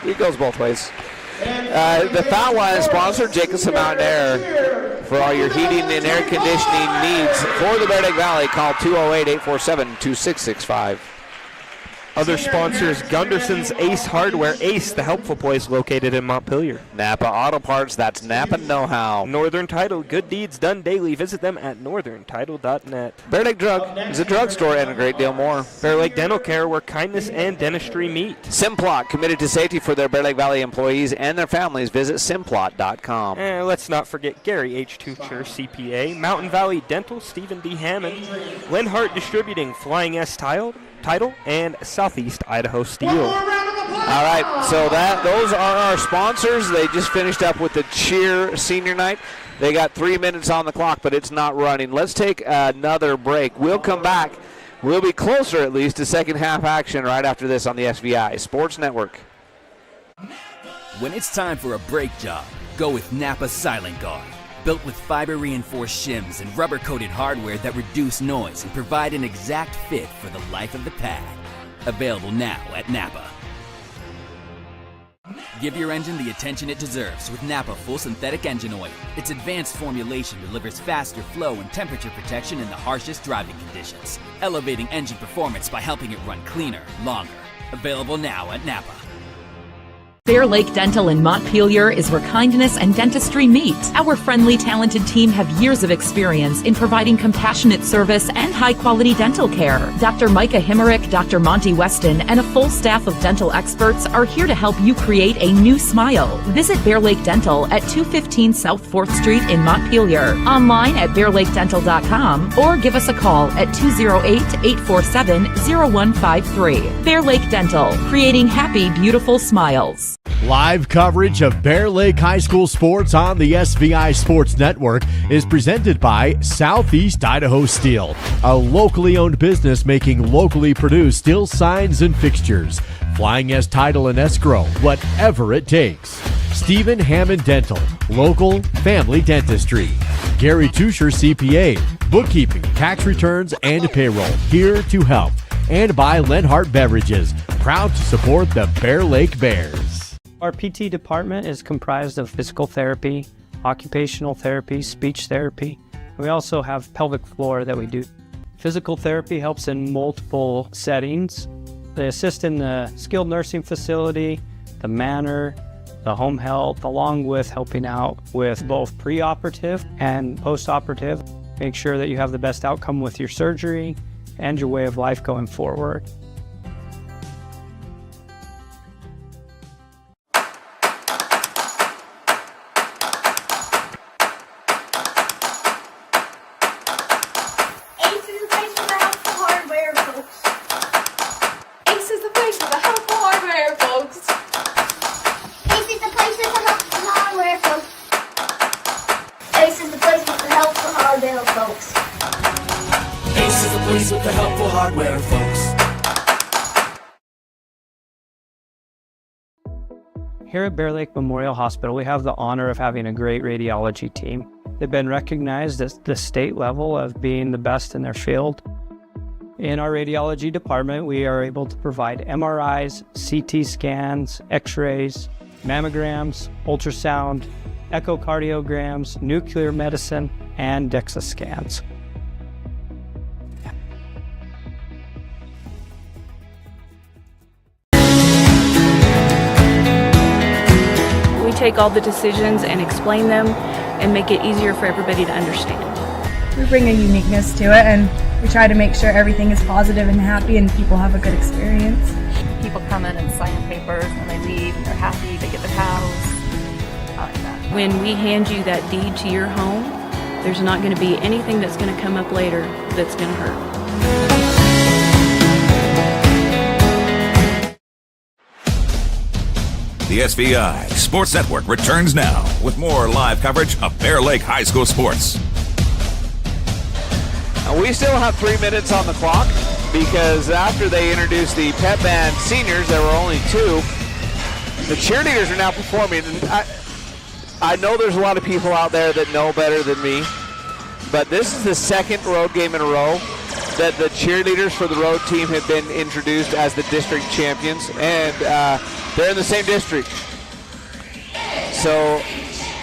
It goes both ways. The foul line sponsor, Jacobson Mountain Air. For all your heating and air conditioning needs for the Bear Lake Valley, call 208-847-2665. Other sponsors, Gunderson's Ace Hardware. Ace, the helpful place located in Montpelier. Napa Auto Parts, that's Napa Know-How. Northern Title, good deeds done daily. Visit them at northerntitle.net. Bear Lake Drug is a drugstore and a great deal more. Bear Lake Dental Care, where kindness and dentistry meet. Simplot, committed to safety for their Bear Lake Valley employees and their families. Visit simplot.com. And let's not forget Gary H. Tucher, CPA. Mountain Valley Dental, Stephen D. Hammond. Linhart Distributing, Flying S Title, and Southeast Idaho Steel. All right, so those are our sponsors. They just finished up with the cheer senior night. They got 3 minutes on the clock, but it's not running. Let's take another break. We'll come back. We'll be closer at least to second half action right after this on the SVI Sports Network. When it's time for a brake job, go with Napa Silent Guard. Built with fiber-reinforced shims and rubber-coated hardware that reduce noise and provide an exact fit for the life of the pad. Available now at Napa. Give your engine the attention it deserves with Napa Full Synthetic Engine Oil. Its advanced formulation delivers faster flow and temperature protection in the harshest driving conditions, elevating engine performance by helping it run cleaner, longer. Available now at Napa. Bear Lake Dental in Montpelier is where kindness and dentistry meet. Our friendly, talented team have years of experience in providing compassionate service and high-quality dental care. Dr. Micah Himmerick, Dr. Monty Weston, and a full staff of dental experts are here to help you create a new smile. Visit Bear Lake Dental at 215 South 4th Street in Montpelier, online at bearlakedental.com, or give us a call at 208-847-0153. Bear Lake Dental, creating happy, beautiful smiles. Live coverage of Bear Lake High School sports on the SVI Sports Network is presented by Southeast Idaho Steel, a locally owned business making locally produced steel signs and fixtures. Flying as title and escrow, whatever it takes. Stephen Hammond Dental, local family dentistry. Gary Tusher CPA, bookkeeping, tax returns, and payroll, here to help. And by Lenhart Beverages, proud to support the Bear Lake Bears. Our PT department is comprised of physical therapy, occupational therapy, speech therapy. We also have pelvic floor that we do. Physical therapy helps in multiple settings. They assist in the skilled nursing facility, the manor, the home health, along with helping out with both preoperative and postoperative. Make sure that you have the best outcome with your surgery and your way of life going forward. With the helpful hardware, folks. Here at Bear Lake Memorial Hospital, we have the honor of having a great radiology team. They've been recognized at the state level of being the best in their field. In our radiology department, we are able to provide MRIs, CT scans, X-rays, mammograms, ultrasound, echocardiograms, nuclear medicine, and DEXA scans. We take all the decisions and explain them and make it easier for everybody to understand. We bring a uniqueness to it, and we try to make sure everything is positive and happy and people have a good experience. People come in and sign papers and they leave and they're happy, they get the house. I like that. When we hand you that deed to your home, there's not going to be anything that's going to come up later that's going to hurt. The SVI Sports Network returns now with more live coverage of Bear Lake High School sports. We still have 3 minutes on the clock because after they introduced the pep band seniors, there were only 2. The cheerleaders are now performing. And I know there's a lot of people out there that know better than me, but this is the second road game in a row that the cheerleaders for the road team have been introduced as the district champions, and they're in the same district. So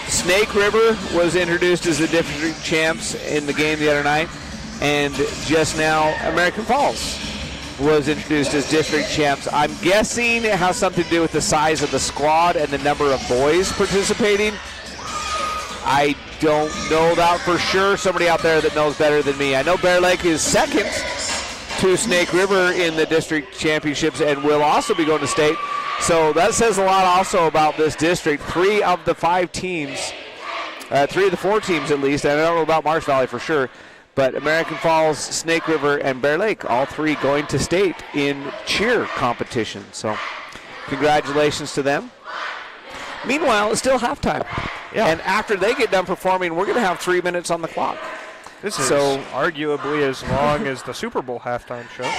Snake River was introduced as the district champs in the game the other night, and just now American Falls was introduced as district champs. I'm guessing it has something to do with the size of the squad and the number of boys participating. I don't know that for sure. Somebody out there that knows better than me. I know Bear Lake is second to Snake River in the district championships and will also be going to state. So that says a lot also about this district. 3 of the 5 teams, 3 of the 4 teams at least, and I don't know about Marsh Valley for sure, but American Falls, Snake River, and Bear Lake, all 3 going to state in cheer competition. So congratulations to them. Meanwhile, it's still halftime. Yeah. And after they get done performing, we're going to have 3 minutes on the clock. This is arguably as long as the Super Bowl halftime show.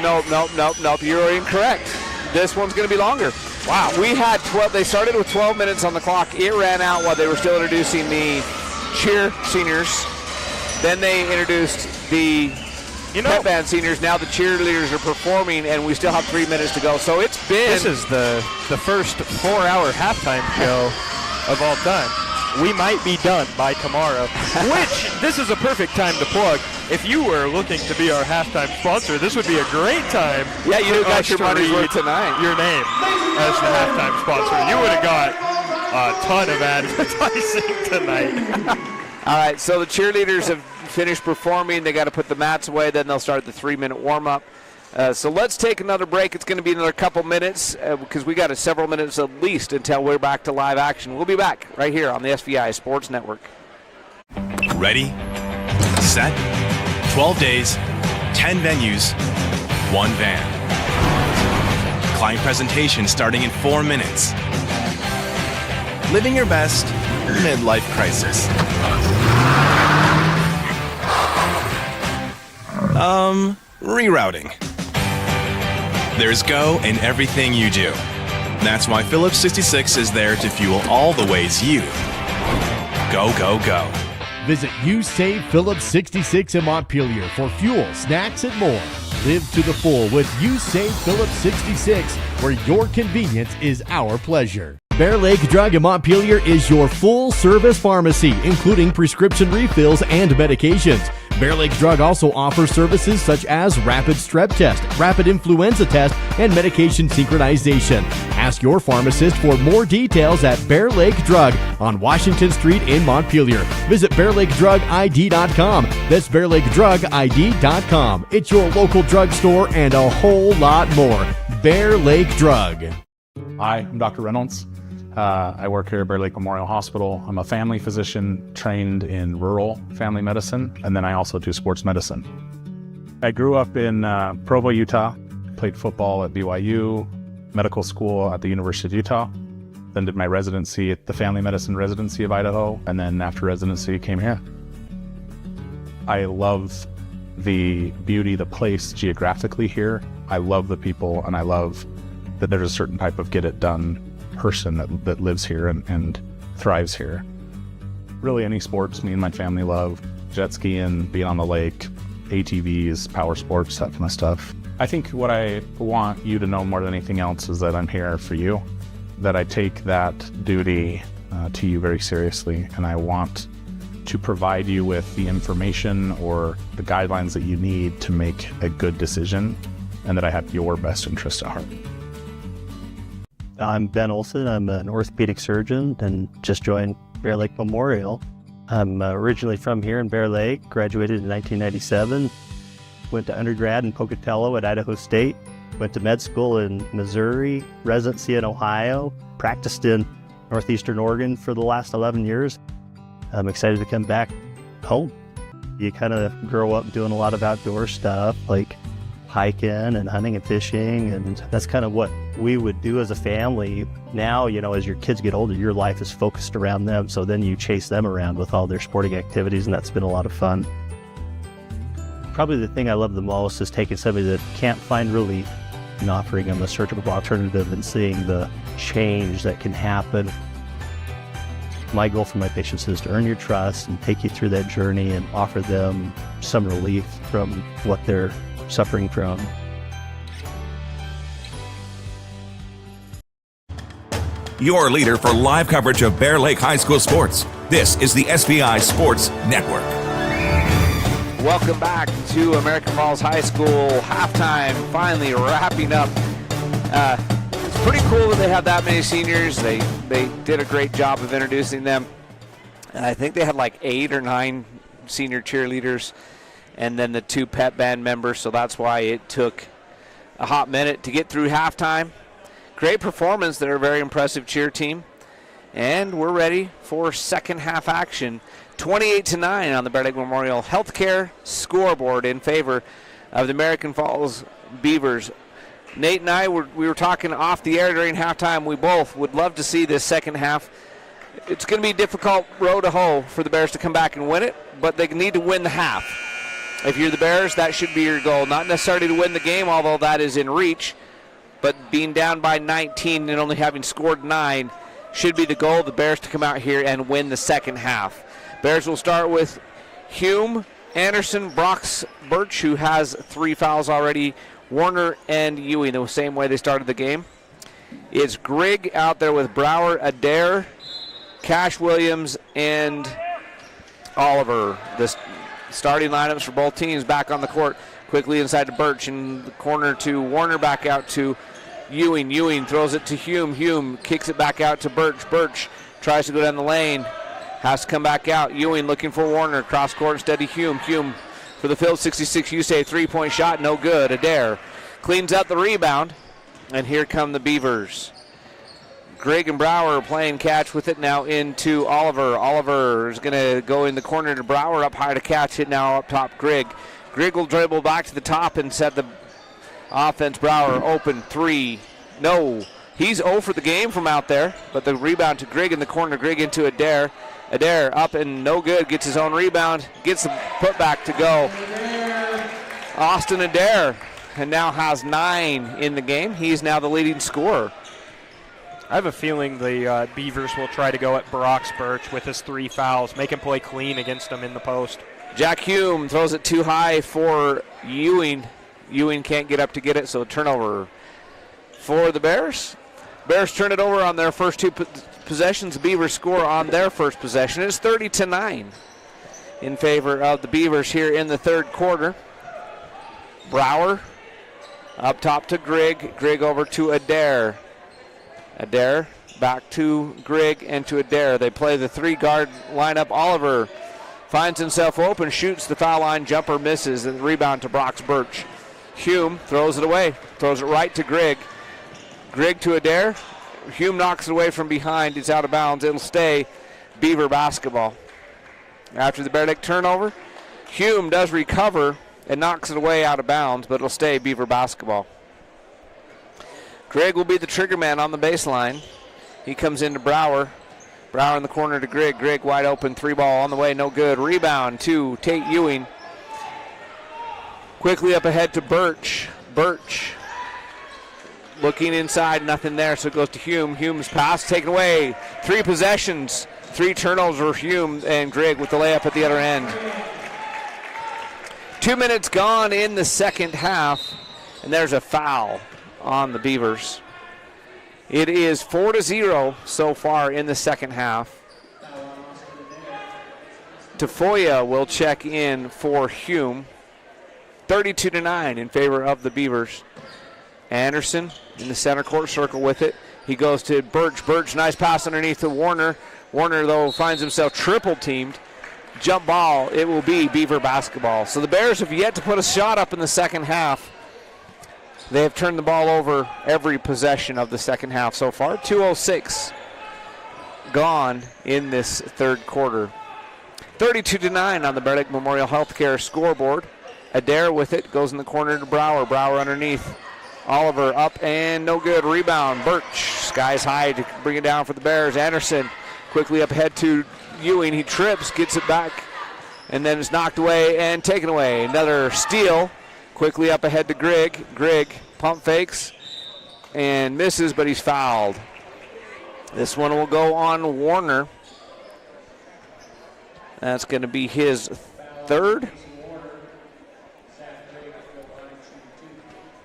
Nope. You're incorrect. This one's going to be longer. Wow. We had 12. They started with 12 minutes on the clock. It ran out while they were still introducing the cheer seniors. Then they introduced the pep band seniors. Now the cheerleaders are performing, and we still have 3 minutes to go. So it's been... This is the first 4-hour halftime show of all time. We might be done by tomorrow, which this is a perfect time to plug. If you were looking to be our halftime sponsor, this would be a great time. Yeah, you got your money's worth tonight. Your name as the halftime sponsor. You would have got a ton of advertising tonight. All right, so the cheerleaders have finished performing. They got to put the mats away. Then they'll start the 3-minute warm-up. So let's take another break. It's going to be another couple minutes because we got several minutes at least until we're back to live action. We'll be back right here on the SVI Sports Network. Ready, set, 12 days, 10 venues, 1 van. Client presentation starting in 4 minutes. Living your best midlife crisis. Rerouting. There's go in everything you do. That's why Phillips 66 is there to fuel all the ways you go, go, go. Visit You Save Phillips 66 in Montpelier for fuel, snacks, and more. Live to the full with You Save Phillips 66, where your convenience is our pleasure. Bear Lake Drug in Montpelier is your full-service pharmacy, including prescription refills and medications. Bear Lake Drug also offers services such as rapid strep test, rapid influenza test, and medication synchronization. Ask your pharmacist for more details at Bear Lake Drug on Washington Street in Montpelier. Visit BearLakeDrugID.com. That's BearLakeDrugID.com. It's your local drugstore and a whole lot more. Bear Lake Drug. Hi, I'm Dr. Reynolds. I work here at Bear Lake Memorial Hospital. I'm a family physician trained in rural family medicine, and then I also do sports medicine. I grew up in Provo, Utah, played football at BYU, medical school at the University of Utah, then did my residency at the Family Medicine Residency of Idaho, and then after residency came here. I love the beauty, the place geographically here. I love the people, and I love that there's a certain type of get-it-done person that lives here and thrives here. Really any sports me and my family love. Jet skiing, being on the lake, ATVs, power sports, that kind of stuff. I think what I want you to know more than anything else is that I'm here for you, that I take that duty to you very seriously, and I want to provide you with the information or the guidelines that you need to make a good decision, and that I have your best interest at heart. I'm Ben Olson. I'm an orthopedic surgeon and just joined Bear Lake Memorial. I'm originally from here in Bear Lake, graduated in 1997, went to undergrad in Pocatello at Idaho State, went to med school in Missouri, residency in Ohio, practiced in Northeastern Oregon for the last 11 years. I'm excited to come back home. You kind of grow up doing a lot of outdoor stuff like hiking and hunting and fishing, and that's kind of what we would do as a family. Now, you know, as your kids get older, your life is focused around them, so then you chase them around with all their sporting activities, and that's been a lot of fun. Probably the thing I love the most is taking somebody that can't find relief and offering them a surgical alternative and seeing the change that can happen. My goal for my patients is to earn your trust and take you through that journey and offer them some relief from what they're suffering from. Your leader for live coverage of Bear Lake High School sports. This is the SVI Sports Network. Welcome back to American Falls High School halftime, finally wrapping up. It's pretty cool that they have that many seniors. They did a great job of introducing them. And I think they had like 8 or 9 senior cheerleaders and then the 2 pep band members, so that's why it took a hot minute to get through halftime. Great performance. They're a very impressive cheer team. And we're ready for second half action. 28-9 on the Bear Lake Memorial Healthcare scoreboard in favor of the American Falls Beavers. Nate and I we were talking off the air during halftime. We both would love to see this second half. It's going to be a difficult road to hoe for the Bears to come back and win it, but they need to win the half. If you're the Bears, that should be your goal. Not necessarily to win the game, although that is in reach, but being down by 19 and only having scored 9 should be the goal of the Bears to come out here and win the second half. Bears will start with Hume, Anderson, Brox, Birch, who has 3 fouls already, Warner, and Ewing, the same way they started the game. It's Grigg out there with Brower, Adair, Cash Williams, and Oliver. The starting lineups for both teams back on the court. Quickly inside to Birch, in the corner to Warner, back out to Ewing. Ewing throws it to Hume. Hume kicks it back out to Birch. Birch tries to go down the lane. Has to come back out. Ewing looking for Warner. Cross court instead of Hume. Hume for the field 66 USA 3-point shot. No good. Adair cleans up the rebound. And here come the Beavers. Grigg and Brower are playing catch with it now into Oliver. Oliver is going to go in the corner to Brower. Up high to catch it now up top Grigg. Grigg will dribble back to the top and set the offense. Brower open 3. No. He's 0 for the game from out there. But the rebound to Grigg in the corner. Grigg into Adair. Adair up and no good. Gets his own rebound. Gets the putback to go. Austin Adair. And now has 9 in the game. He's now the leading scorer. I have a feeling the Beavers will try to go at Brox Birch with his 3 fouls. Make him play clean against him in the post. Jack Hume throws it too high for Ewing. Ewing can't get up to get it, so turnover for the Bears. Bears turn it over on their first 2 possessions. The Beavers score on their first possession. It's 30-9 in favor of the Beavers here in the third quarter. Brower up top to Grigg. Grigg over to Adair. Adair back to Grigg and to Adair. They play the 3-guard lineup. Oliver finds himself open, shoots the foul line, jumper misses, and the rebound to Brox Birch. Hume throws it away, throws it right to Grigg. Grigg to Adair. Hume knocks it away from behind. It's out of bounds. It'll stay Beaver basketball. After the Bear Lake turnover, Hume does recover and knocks it away out of bounds, but it'll stay Beaver basketball. Grigg will be the trigger man on the baseline. He comes into Brower. Brower in the corner to Grigg. Grigg wide open, 3-ball on the way, no good. Rebound to Tate Ewing. Quickly up ahead to Birch. Birch looking inside, nothing there, so it goes to Hume. Hume's pass taken away. 3 possessions, 3 turnovers for Hume, and Grigg with the layup at the other end. 2 minutes gone in the second half, and there's a foul on the Beavers. It is 4-0 so far in the second half. Tafoya will check in for Hume. 32-9 in favor of the Beavers. Anderson in the center court circle with it. He goes to Birch. Birch, nice pass underneath to Warner. Warner, though, finds himself triple teamed. Jump ball, it will be Beaver basketball. So the Bears have yet to put a shot up in the second half. They have turned the ball over every possession of the second half so far. 2:06 gone in this third quarter. 32-9 on the Bear Lake Memorial Healthcare scoreboard. Adair with it, goes in the corner to Brower. Brower underneath. Oliver up and no good. Rebound. Birch skies high to bring it down for the Bears. Anderson quickly up ahead to Ewing. He trips, gets it back, and then is knocked away and taken away. Another steal. Quickly up ahead to Grigg. Grigg pump fakes and misses, but he's fouled. This one will go on Warner. That's going to be his third.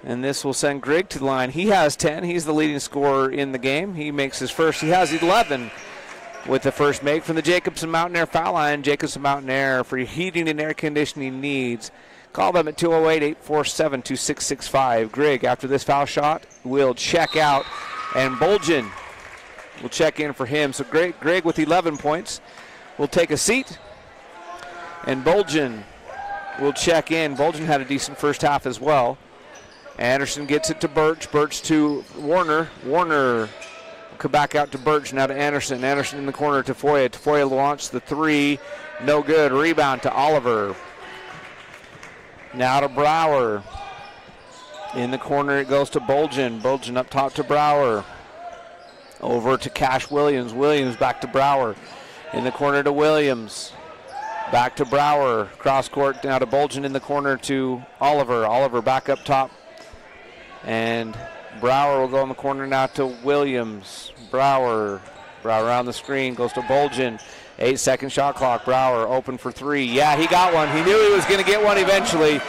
And this will send Grigg to the line. He has 10. He's the leading scorer in the game. He makes his first. He has 11 with the first make from the Jacobson Mountain Air foul line. Jacobson Mountain Air for your heating and air conditioning needs. Call them at 208-847-2665. Grigg, after this foul shot, will check out, and Bolgen will check in for him. So Grigg with 11 points will take a seat, and Bolgen will check in. Bolgen had a decent first half as well. Anderson gets it to Birch. Birch to Warner. Warner will come back out to Birch, now to Anderson. Anderson in the corner to Tafoya. Tafoya launched the 3. No good. Rebound to Oliver. Now to Brower. In the corner it goes to Bolgen. Bolgen up top to Brower. Over to Cash Williams. Williams back to Brower. In the corner to Williams. Back to Brower. Cross court now to Bolgen in the corner to Oliver. Oliver back up top. And Brower will go in the corner now to Williams. Brower around the screen, goes to Bolgen. 8-second shot clock. Brower open for three. Yeah, he got one. He knew he was going to get one eventually.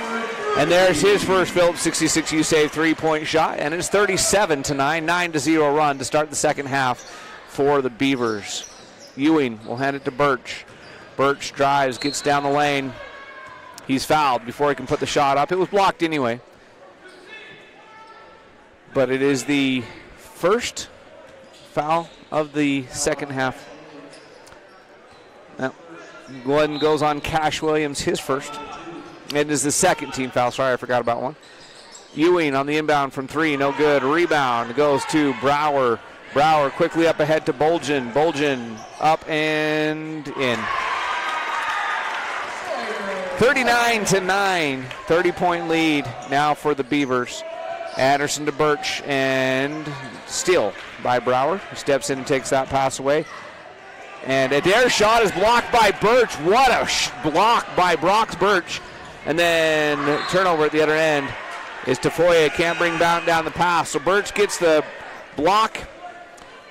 And there's his first Phillips 66 U-Save three-point shot. And it's 37-9, 9-0 run to start the second half for the Beavers. Ewing will hand it to Birch. Birch drives, gets down the lane. He's fouled before he can put the shot up. It was blocked anyway. But it is the first foul of the second half. Now, Glenn goes on Cash Williams, his first. It is the second team foul. Sorry, I forgot about one. Ewing on the inbound from three, no good. Rebound goes to Brower. Brower quickly up ahead to Bolgen. Bolgen up and in. 39-9, 30-point lead now for the Beavers. Anderson to Birch, and steal by Brower. He steps in and takes that pass away. And Adair's shot is blocked by Birch. What a block by Brock Birch. And then turnover at the other end is Tafoya. Can't bring down the pass. So Birch gets the block.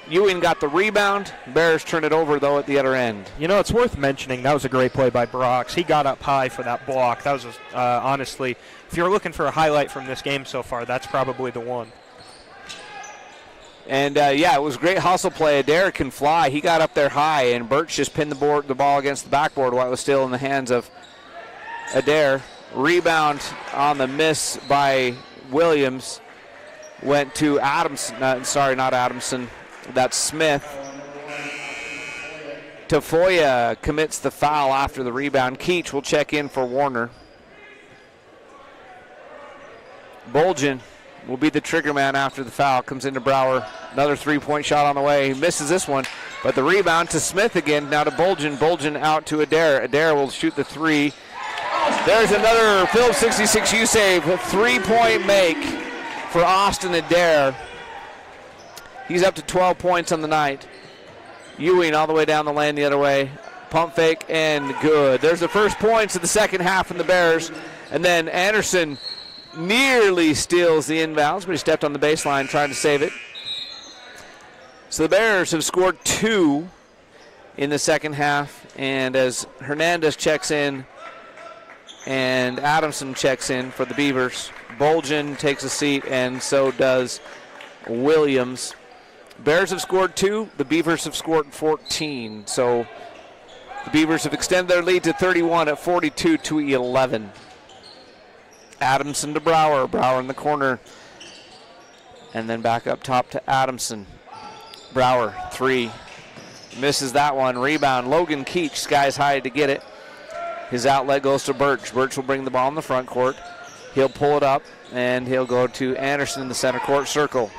Ewing got the rebound. Bears turn it over, though, at the other end. You know, it's worth mentioning that was a great play by Brox. He got up high for that block. That was, honestly, if you're looking for a highlight from this game so far, that's probably the one. And, yeah, it was great hustle play. Adair can fly. He got up there high, and Birch just pinned the ball against the backboard while it was still in the hands of Adair. Rebound on the miss by Williams went to Adamson. Not Adamson. That's Smith. Tafoya commits the foul after the rebound. Keach will check in for Warner. Bolgen will be the trigger man after the foul. Comes into Brower. Another three-point shot on the way. He misses this one, but the rebound to Smith again. Now to Bolgen. Bolgen out to Adair. Adair will shoot the three. There's another Phillips 66 U-Save. Three-point make for Austin Adair. He's up to 12 points on the night. Ewing all the way down the lane the other way. Pump fake and good. There's the first points of the second half from the Bears. And then Anderson nearly steals the inbounds, but he stepped on the baseline trying to save it. So the Bears have scored 2 in the second half. And as Hernandez checks in and Adamson checks in for the Beavers, Bolgen takes a seat, and so does Williams. Bears have scored 2. The Beavers have scored 14. So the Beavers have extended their lead to 31 at 42-11. Adamson to Brower. Brower in the corner. And then back up top to Adamson. Brower, three. Misses that one. Rebound. Logan Keach skies high to get it. His outlet goes to Birch. Birch will bring the ball in the front court. He'll pull it up, and he'll go to Anderson in the center court circle.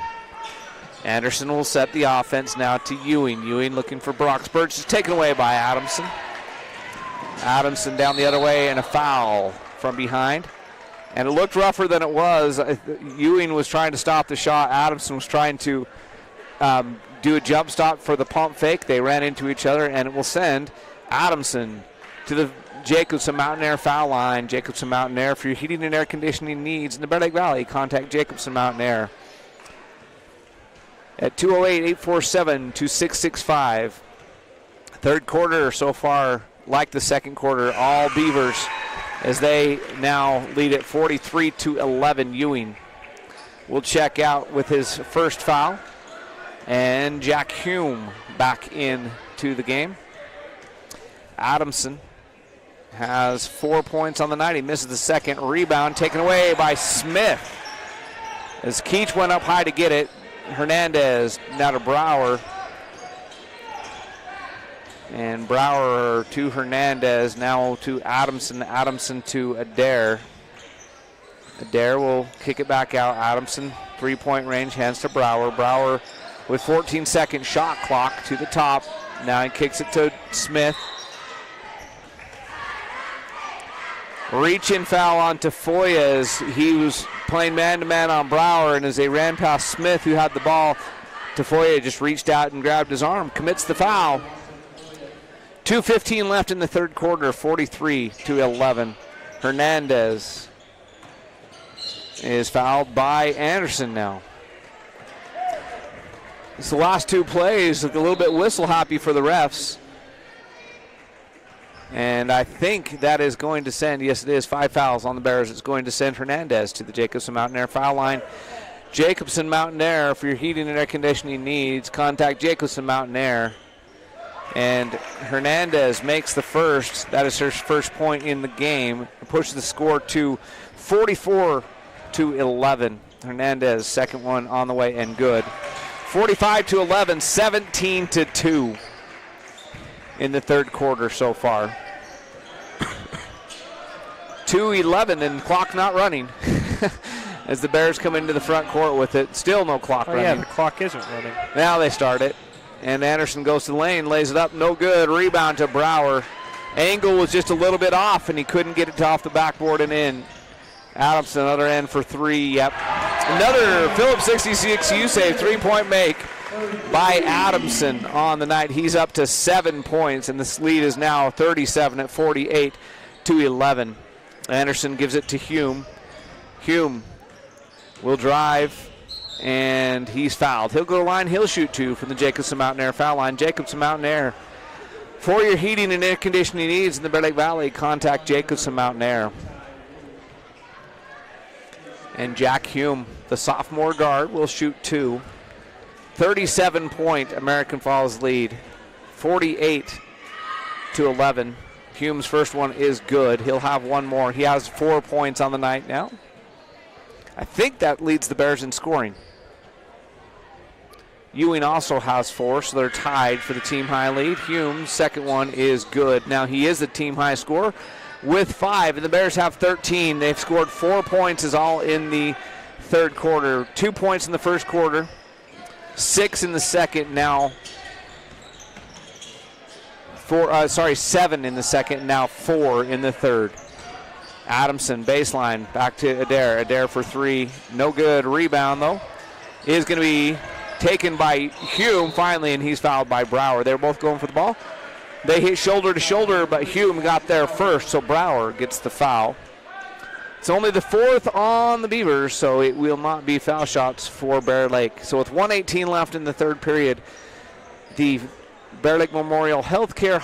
Anderson will set the offense now to Ewing. Ewing looking for Brock. Birch is taken away by Adamson. Adamson down the other way, and a foul from behind. And it looked rougher than it was. Ewing was trying to stop the shot. Adamson was trying to do a jump stop for the pump fake. They ran into each other, and it will send Adamson to the Jacobson Mountain Air foul line. Jacobson Mountain Air, for your heating and air conditioning needs in the Bear Lake Valley, contact Jacobson Mountain Air at 208-847-2665. Third quarter so far, like the second quarter, all Beavers as they now lead at 43-11. Ewing will check out with his first foul. And Jack Hume back into the game. Adamson has 4 points on the night. He misses the second. Rebound taken away by Smith as Keach went up high to get it. Hernandez now to Brower. And Brower to Hernandez, now to Adamson. Adamson to Adair. Adair will kick it back out. Adamson, three-point range, hands to Brower. Brower with 14-second shot clock to the top. Now he kicks it to Smith. Reach-in foul on Tafoya as he was playing man-to-man on Brower, and as they ran past Smith, who had the ball, Tafoya just reached out and grabbed his arm, commits the foul. 2:15 left in the third quarter, 43-11. Hernandez is fouled by Anderson now. It's the last two plays, look a little bit whistle happy for the refs. And I think that is going to send, yes it is, 5 fouls on the Bears. It's going to send Hernandez to the Jacobson Mountain Air foul line. Jacobson Mountain Air, for your heating and air conditioning needs, contact Jacobson Mountain Air. And Hernandez makes the first. That is her first point in the game. Pushes the score to 44-11. Hernandez, second one on the way and good. 45-11, 17-2 in the third quarter so far. 2:11 and clock not running as the Bears come into the front court with it. Still no clock running. Yeah, the clock isn't running. Now they start it. And Anderson goes to the lane, lays it up, no good. Rebound to Brower. Angle was just a little bit off, and he couldn't get it off the backboard and in. Adamson, another end for three. Yep. Another Phillips 66 U-save, three-point make by Adamson on the night. He's up to 7 points, and this lead is now 37 at 48-11. Anderson gives it to Hume. Hume will drive, and he's fouled. He'll go to the line. He'll shoot two from the Jacobson Mountain Air foul line. Jacobson Mountain Air. For your heating and air conditioning needs in the Bear Lake Valley, contact Jacobson Mountain Air. And Jack Hume, the sophomore guard, will shoot two. 37-point American Falls lead, 48-11. Hume's first one is good. He'll have one more. He has 4 points on the night now. I think that leads the Bears in scoring. Ewing also has 4, so they're tied for the team high lead. Hume's second one is good. Now he is the team high scorer with 5, and the Bears have 13. They've scored 4 points is all in the third quarter. 2 points in the first quarter, 6 in the second now. 7 in the second, now 4 in the third. Adamson, baseline, back to Adair. Adair for 3, no good. Rebound, though, is going to be taken by Hume finally, and he's fouled by Brower. They're both going for the ball. They hit shoulder to shoulder, but Hume got there first, so Brower gets the foul. It's only the 4th on the Beavers, so it will not be foul shots for Bear Lake. So with 1:18 left in the third period, the Bear Lake Memorial Healthcare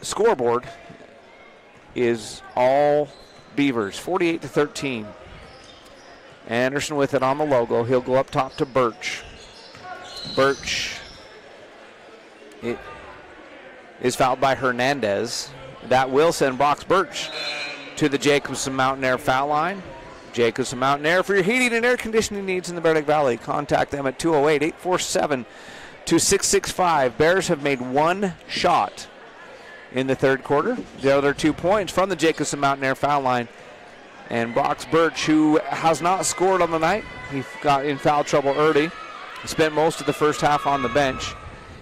scoreboard is all Beavers, 48-13. Anderson with it on the logo. He'll go up top to Birch. Birch is fouled by Hernandez. That will send Box Birch to the Jacobson Mountain Air foul line. Jacobson Mountain Air, for your heating and air conditioning needs in the Bear Lake Valley, contact them at 208-847-2665. Bears have made 1 shot in the third quarter. The other 2 points from the Jacobson Mountain Air foul line. And Box Birch, who has not scored on the night, he got in foul trouble early. He spent most of the first half on the bench.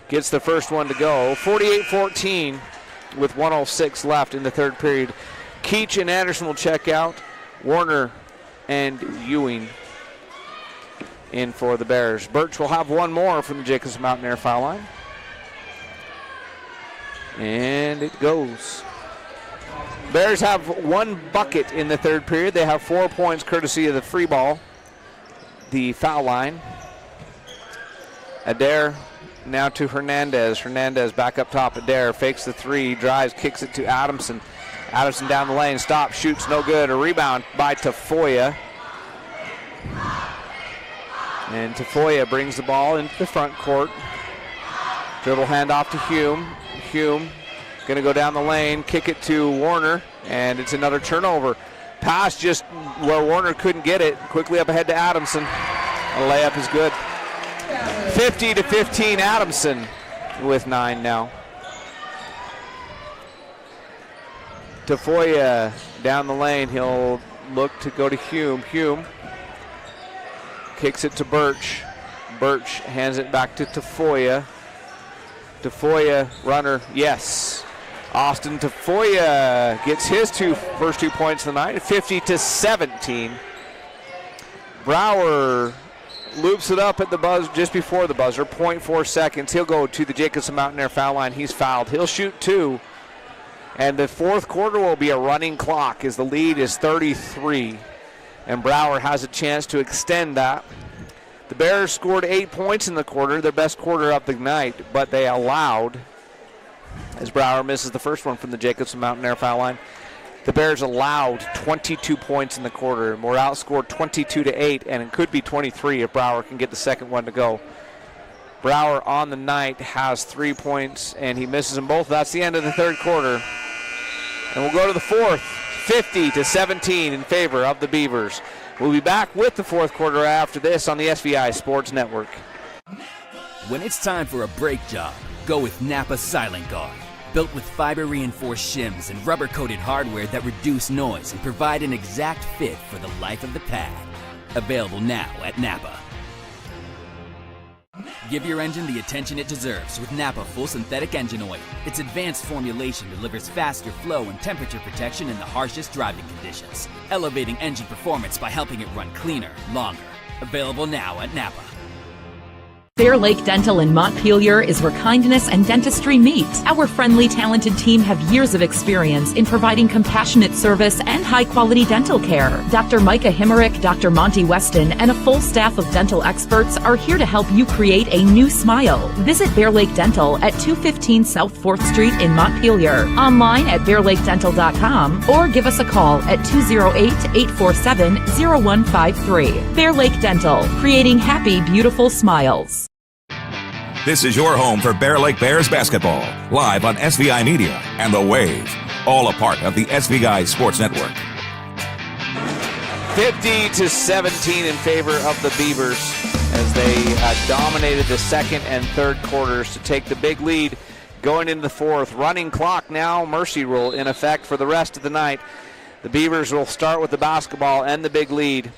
Gets the first one to go. 48-14 with 1:06 left in the third period. Keach and Anderson will check out. Warner and Ewing in for the Bears. Birch will have one more from the Jacobson Mountain Air foul line. And it goes. Bears have 1 bucket in the third period. They have 4 points courtesy of the free ball, the foul line. Adair now to Hernandez. Hernandez back up top. Adair fakes the 3, drives, kicks it to Adamson. Adamson down the lane, stops, shoots, no good. A rebound by Tafoya. And Tafoya brings the ball into the front court. Dribble handoff to Hume. Hume going to go down the lane, kick it to Warner, and it's another turnover. Pass just where Warner couldn't get it. Quickly up ahead to Adamson. A layup is good. 50-15 Adamson with 9 now. Tafoya down the lane. He'll look to go to Hume. Hume kicks it to Birch. Birch hands it back to Tafoya. Tafoya, runner, yes. Austin Tafoya gets his first 2 points of the night, 50-17. Brower loops it up at the buzzer, just before the buzzer, 0.4 seconds. He'll go to the Jacobson Mountain Air foul line. He's fouled. He'll shoot 2. And the fourth quarter will be a running clock as the lead is 33. And Brower has a chance to extend that. The Bears scored 8 points in the quarter, their best quarter of the night, but they allowed as Brower misses the first one from the Jacobson Mountain Air foul line. The Bears allowed 22 points in the quarter and were outscored 22-8, and it could be 23 if Brower can get the second one to go. Brower on the night has 3 points, and he misses them both. That's the end of the third quarter. And we'll go to the fourth, 50-17 in favor of the Beavers. We'll be back with the fourth quarter after this on the SVI Sports Network. When it's time for a brake job, go with Napa Silent Guard. Built with fiber-reinforced shims and rubber-coated hardware that reduce noise and provide an exact fit for the life of the pad. Available now at Napa. Give your engine the attention it deserves with Napa Full Synthetic Engine Oil. Its advanced formulation delivers faster flow and temperature protection in the harshest driving conditions, elevating engine performance by helping it run cleaner, longer. Available now at Napa. Bear Lake Dental in Montpelier is where kindness and dentistry meet. Our friendly, talented team have years of experience in providing compassionate service and high-quality dental care. Dr. Micah Himmerick, Dr. Monty Weston, and a full staff of dental experts are here to help you create a new smile. Visit Bear Lake Dental at 215 South 4th Street in Montpelier, online at bearlakedental.com, or give us a call at 208-847-0153. Bear Lake Dental, creating happy, beautiful smiles. This is your home for Bear Lake Bears basketball, live on SVI Media and The Wave, all a part of the SVI Sports Network. 50-17 in favor of the Beavers as they dominated the second and third quarters to take the big lead going into the fourth. Running clock now, mercy rule in effect for the rest of the night. The Beavers will start with the basketball and the big lead.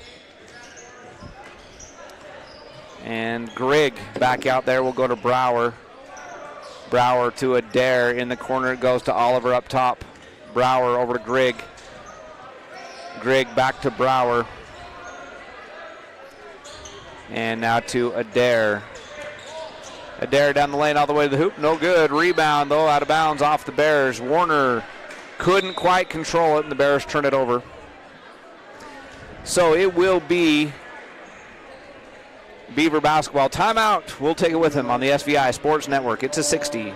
And Grigg back out there will go to Brower. Brower to Adair. In the corner it goes to Oliver up top. Brower over to Grigg. Grigg back to Brower. And now to Adair. Adair down the lane all the way to the hoop. No good. Rebound though, out of bounds off the Bears. Warner couldn't quite control it and the Bears turn it over. So it will be Beaver basketball. Timeout. We'll take it with him on the SVI Sports Network. It's a 60.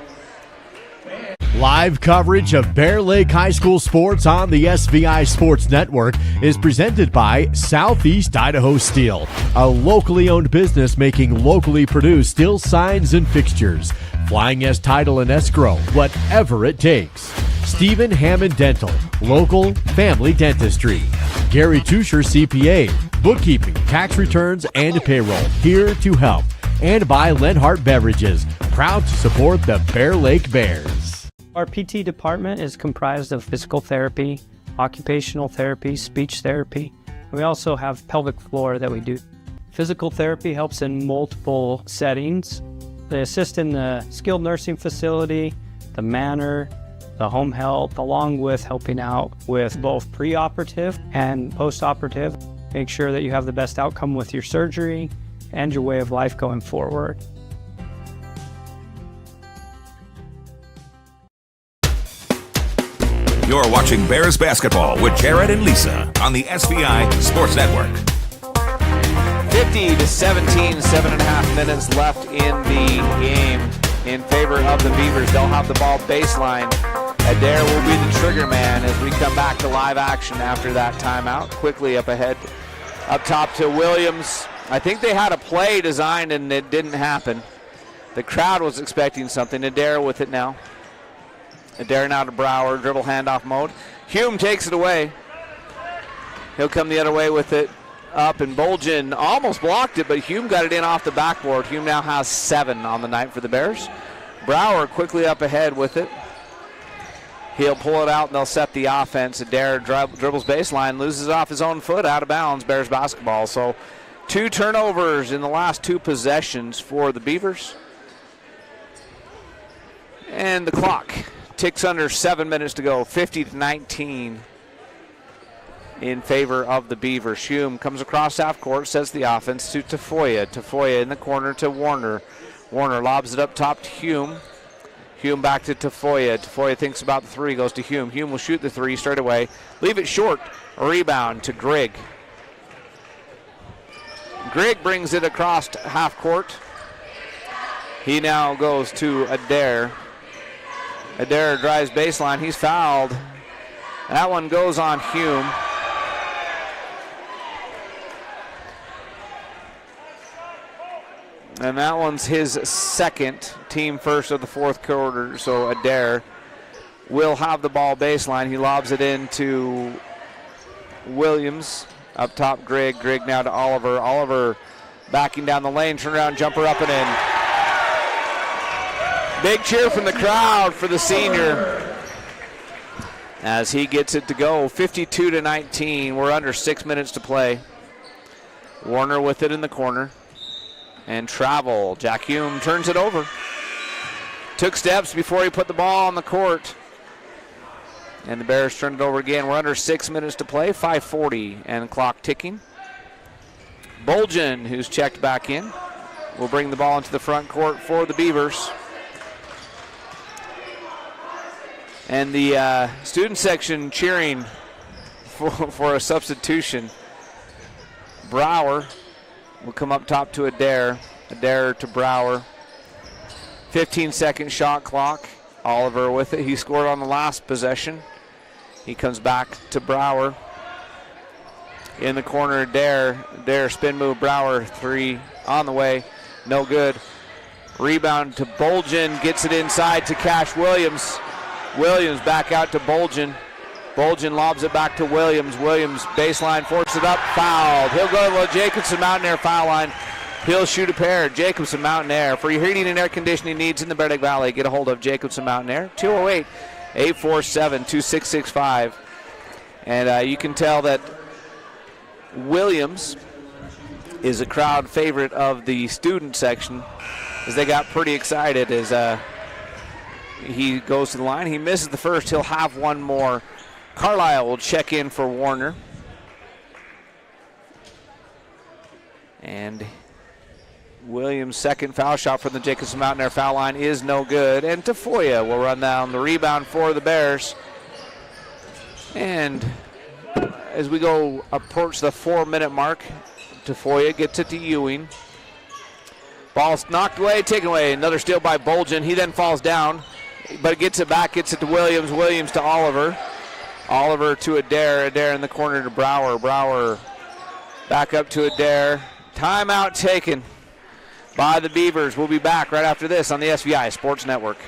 Live coverage of Bear Lake High School sports on the SVI Sports Network is presented by Southeast Idaho Steel, a locally owned business making locally produced steel signs and fixtures. Flying S title and escrow, whatever it takes. Stephen Hammond Dental, local family dentistry. Gary Tusher CPA, bookkeeping, tax returns, and payroll, here to help. And by Lenhart Beverages, proud to support the Bear Lake Bears. Our PT department is comprised of physical therapy, occupational therapy, speech therapy. We also have pelvic floor that we do. Physical therapy helps in multiple settings. They assist in the skilled nursing facility, the manor, the home health, along with helping out with both preoperative and postoperative. Make sure that you have the best outcome with your surgery and your way of life going forward. You're watching Bears basketball with Jared and Lisa on the SVI Sports Network. 50-17, 7.5 minutes left in the game in favor of the Beavers. They'll have the ball baseline. Adair will be the trigger man as we come back to live action after that timeout. Quickly up ahead, up top to Williams. I think they had a play designed and it didn't happen. The crowd was expecting something. Adair with it now. Adair now to Brower, dribble handoff mode. Hume takes it away. He'll come the other way with it up, and Bolgen almost blocked it, but Hume got it in off the backboard. Hume now has 7 on the night for the Bears. Brower quickly up ahead with it. He'll pull it out and they'll set the offense. Adair dribbles baseline, loses off his own foot, out of bounds, Bears basketball. So 2 turnovers in the last 2 possessions for the Beavers. And the clock ticks under 7 minutes to go, 50-19 in favor of the Beavers. Hume comes across half court, sets the offense to Tafoya. Tafoya in the corner to Warner. Warner lobs it up top to Hume. Hume back to Tafoya. Tafoya thinks about the 3, goes to Hume. Hume will shoot the 3 straight away. Leave it short. A rebound to Grigg. Grigg brings it across half court. He now goes to Adair. Adair drives baseline. He's fouled. That one goes on Hume. And that one's his second, team first of the fourth quarter. So Adair will have the ball baseline. He lobs it into Williams. Up top, Grigg. Grigg now to Oliver. Oliver backing down the lane. Turnaround jumper up and in. Big cheer from the crowd for the senior as he gets it to go. 52-19. We're under 6 minutes to play. Warner with it in the corner. And travel. Jack Hume turns it over. Took steps before he put the ball on the court. And the Bears turn it over again. We're under 6 minutes to play. 5:40 and clock ticking. Bolgen, who's checked back in, will bring the ball into the front court for the Beavers. And the student section cheering for a substitution. Brower will come up top to Adair. Adair to Brower. 15-second shot clock. Oliver with it. He scored on the last possession. He comes back to Brower. In the corner, Adair. Adair spin move. Brower, three on the way. No good. Rebound to Bolgen. Gets it inside to Cash Williams. Williams back out to Bolgen. Bolgen lobs it back to Williams. Williams baseline, forces it up, fouled. He'll go to the Jacobson Mountain Air foul line. He'll shoot a pair. Jacobson Mountain Air. For your heating and air conditioning needs in the Bear Lake Valley, get a hold of Jacobson Mountain Air. 208-847-2665. And you can tell that Williams is a crowd favorite of the student section as they got pretty excited as he goes to the line. He misses the first. He'll have one more. Carlisle will check in for Warner. And Williams' second foul shot from the Jacobson Mountain Air foul line is no good. And Tafoya will run down the rebound for the Bears. And as we go approach the 4-minute mark, Tafoya gets it to Ewing. Ball's knocked away, taken away. Another steal by Bolgen. He then falls down, but gets it back, gets it to Williams. Williams to Oliver. Oliver to Adair. Adair in the corner to Brower. Brower back up to Adair. Timeout taken by the Beavers. We'll be back right after this on the SVI Sports Network.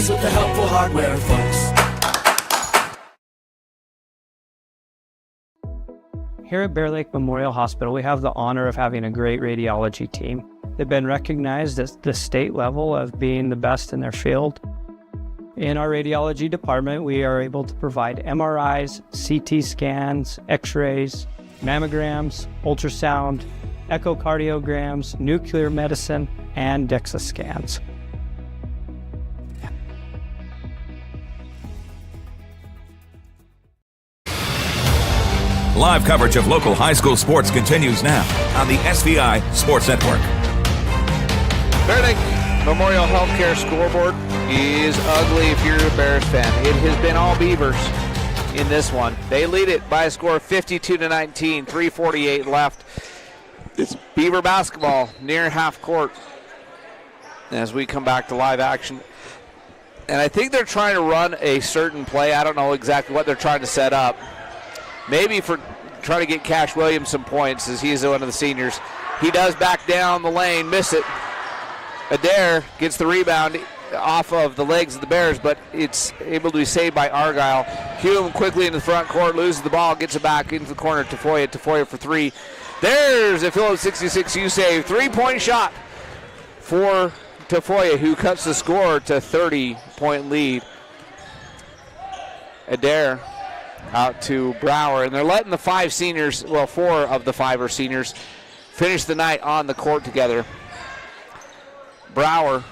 With the helpful hardware, folks. Here at Bear Lake Memorial Hospital, we have the honor of having a great radiology team. They've been recognized at the state level of being the best in their field. In our radiology department, we are able to provide MRIs, CT scans, X-rays, mammograms, ultrasound, echocardiograms, nuclear medicine, and DEXA scans. Live coverage of local high school sports continues now on the SVI Sports Network. Bear Lake Memorial Healthcare scoreboard is ugly if you're a Bears fan. It has been all Beavers in this one. They lead it by a score of 52-19, 3:48 left. It's Beaver basketball near half court as we come back to live action. And I think they're trying to run a certain play. I don't know exactly what they're trying to set up. Maybe for trying to get Cash Williams some points as he's one of the seniors. He does back down the lane, miss it. Adair gets the rebound off of the legs of the Bears, but it's able to be saved by Argyle. Hume quickly in the front court, loses the ball, gets it back into the corner. Tafoya for three. There's a Phillips 66 U-save. 3-point shot for Tafoya, who cuts the score to 30-point lead. Adair out to Brower, and they're letting the four of the five are seniors, finish the night on the court together. Brower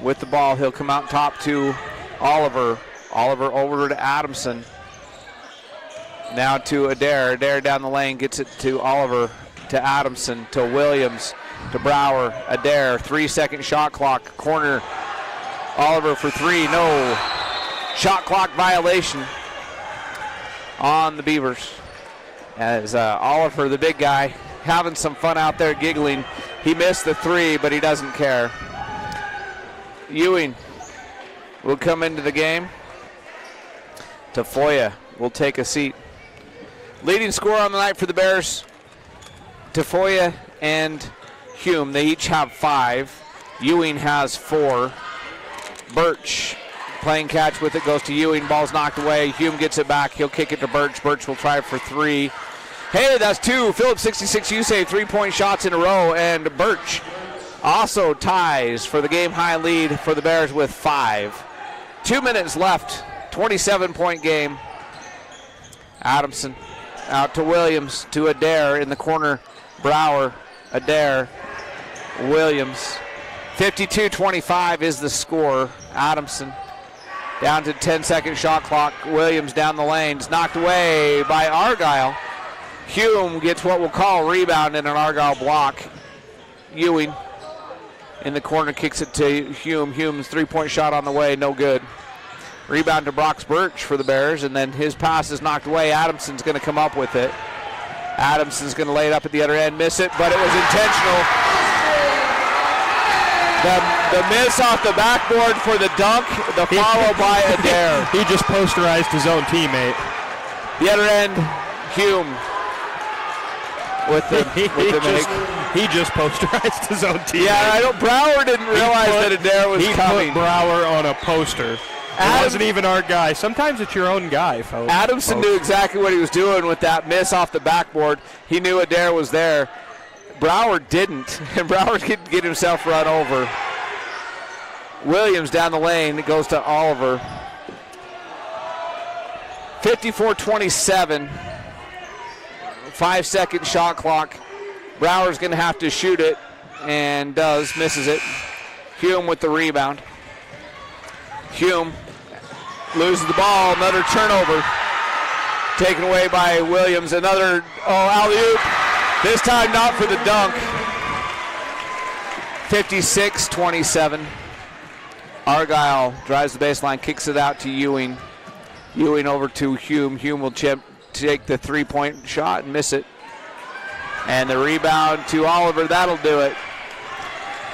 with the ball. He'll come out top to Oliver. Oliver over to Adamson. Now to Adair. Adair down the lane, gets it to Oliver, to Adamson, to Williams, to Brower. Adair, 3-second shot clock. Corner, Oliver for three. No. Shot clock violation on the Beavers. As Oliver, the big guy, having some fun out there giggling. He missed the three, but he doesn't care. Ewing will come into the game. Tafoya will take a seat. Leading scorer on the night for the Bears, Tafoya and Hume. They each have 5. Ewing has 4. Birch playing catch with it, goes to Ewing. Ball's knocked away. Hume gets it back. He'll kick it to Birch. Birch will try for 3. Hey, that's 2. Phillips 66 USAVE 3-point shots in a row, and Birch also ties for the game-high lead for the Bears with 5. 2 minutes left, 27-point game. Adamson out to Williams, to Adair in the corner. Brower, Adair, Williams. 52-25 is the score. Adamson down to 10-second shot clock. Williams down the lane. It's knocked away by Argyle. Hume gets what we'll call a rebound in an Argyle block. Ewing in the corner kicks it to Hume. Hume's 3-point shot on the way, no good. Rebound to Brox Birch for the Bears, and then his pass is knocked away. Adamson's going to come up with it. Adamson's going to lay it up at the other end, miss it, but it was intentional. The miss off the backboard for the dunk, the follow by Adair. He just posterized his own teammate. The other end, Hume with the make. He just posterized his own teammate. Yeah, Brower didn't realize that Adair was coming. He put Brower on a poster. It wasn't even our guy. Sometimes it's your own guy, folks. Adamson knew exactly what he was doing with that miss off the backboard. He knew Adair was there. Brower didn't, and Brower didn't get himself run over. Williams down the lane. It goes to Oliver. 54-27. 5-second shot clock. Brower's going to have to shoot it, and does. Misses it. Hume with the rebound. Hume loses the ball. Another turnover. Taken away by Williams. Another alley-oop. This time not for the dunk. 56-27. Argyle drives the baseline, kicks it out to Ewing. Ewing over to Hume. Hume will take the 3-point shot and miss it. And the rebound to Oliver. That'll do it.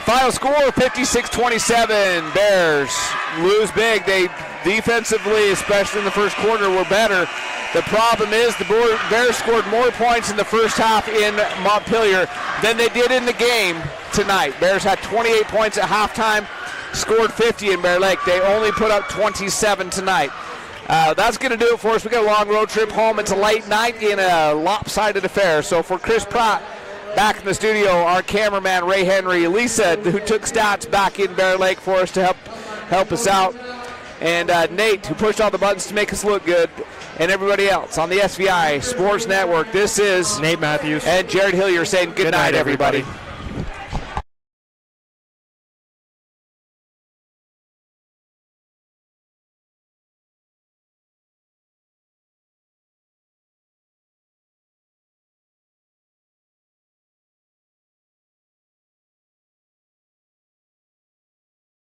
Final score, 56-27. Bears lose big. They defensively, especially in the first quarter, were better. The problem is the Bears scored more points in the first half in Montpelier than they did in the game tonight. Bears had 28 points at halftime, scored 50 in Bear Lake. They only put up 27 tonight. That's going to do it for us. We got a long road trip home. It's a late night in a lopsided affair. So for Chris Pratt, back in the studio, our cameraman Ray Henry, Lisa, who took stats back in Bear Lake for us to help us out, and Nate, who pushed all the buttons to make us look good, and everybody else on the SVI Sports Network. This is Nate Matthews and Jared Hillier saying good night, everybody.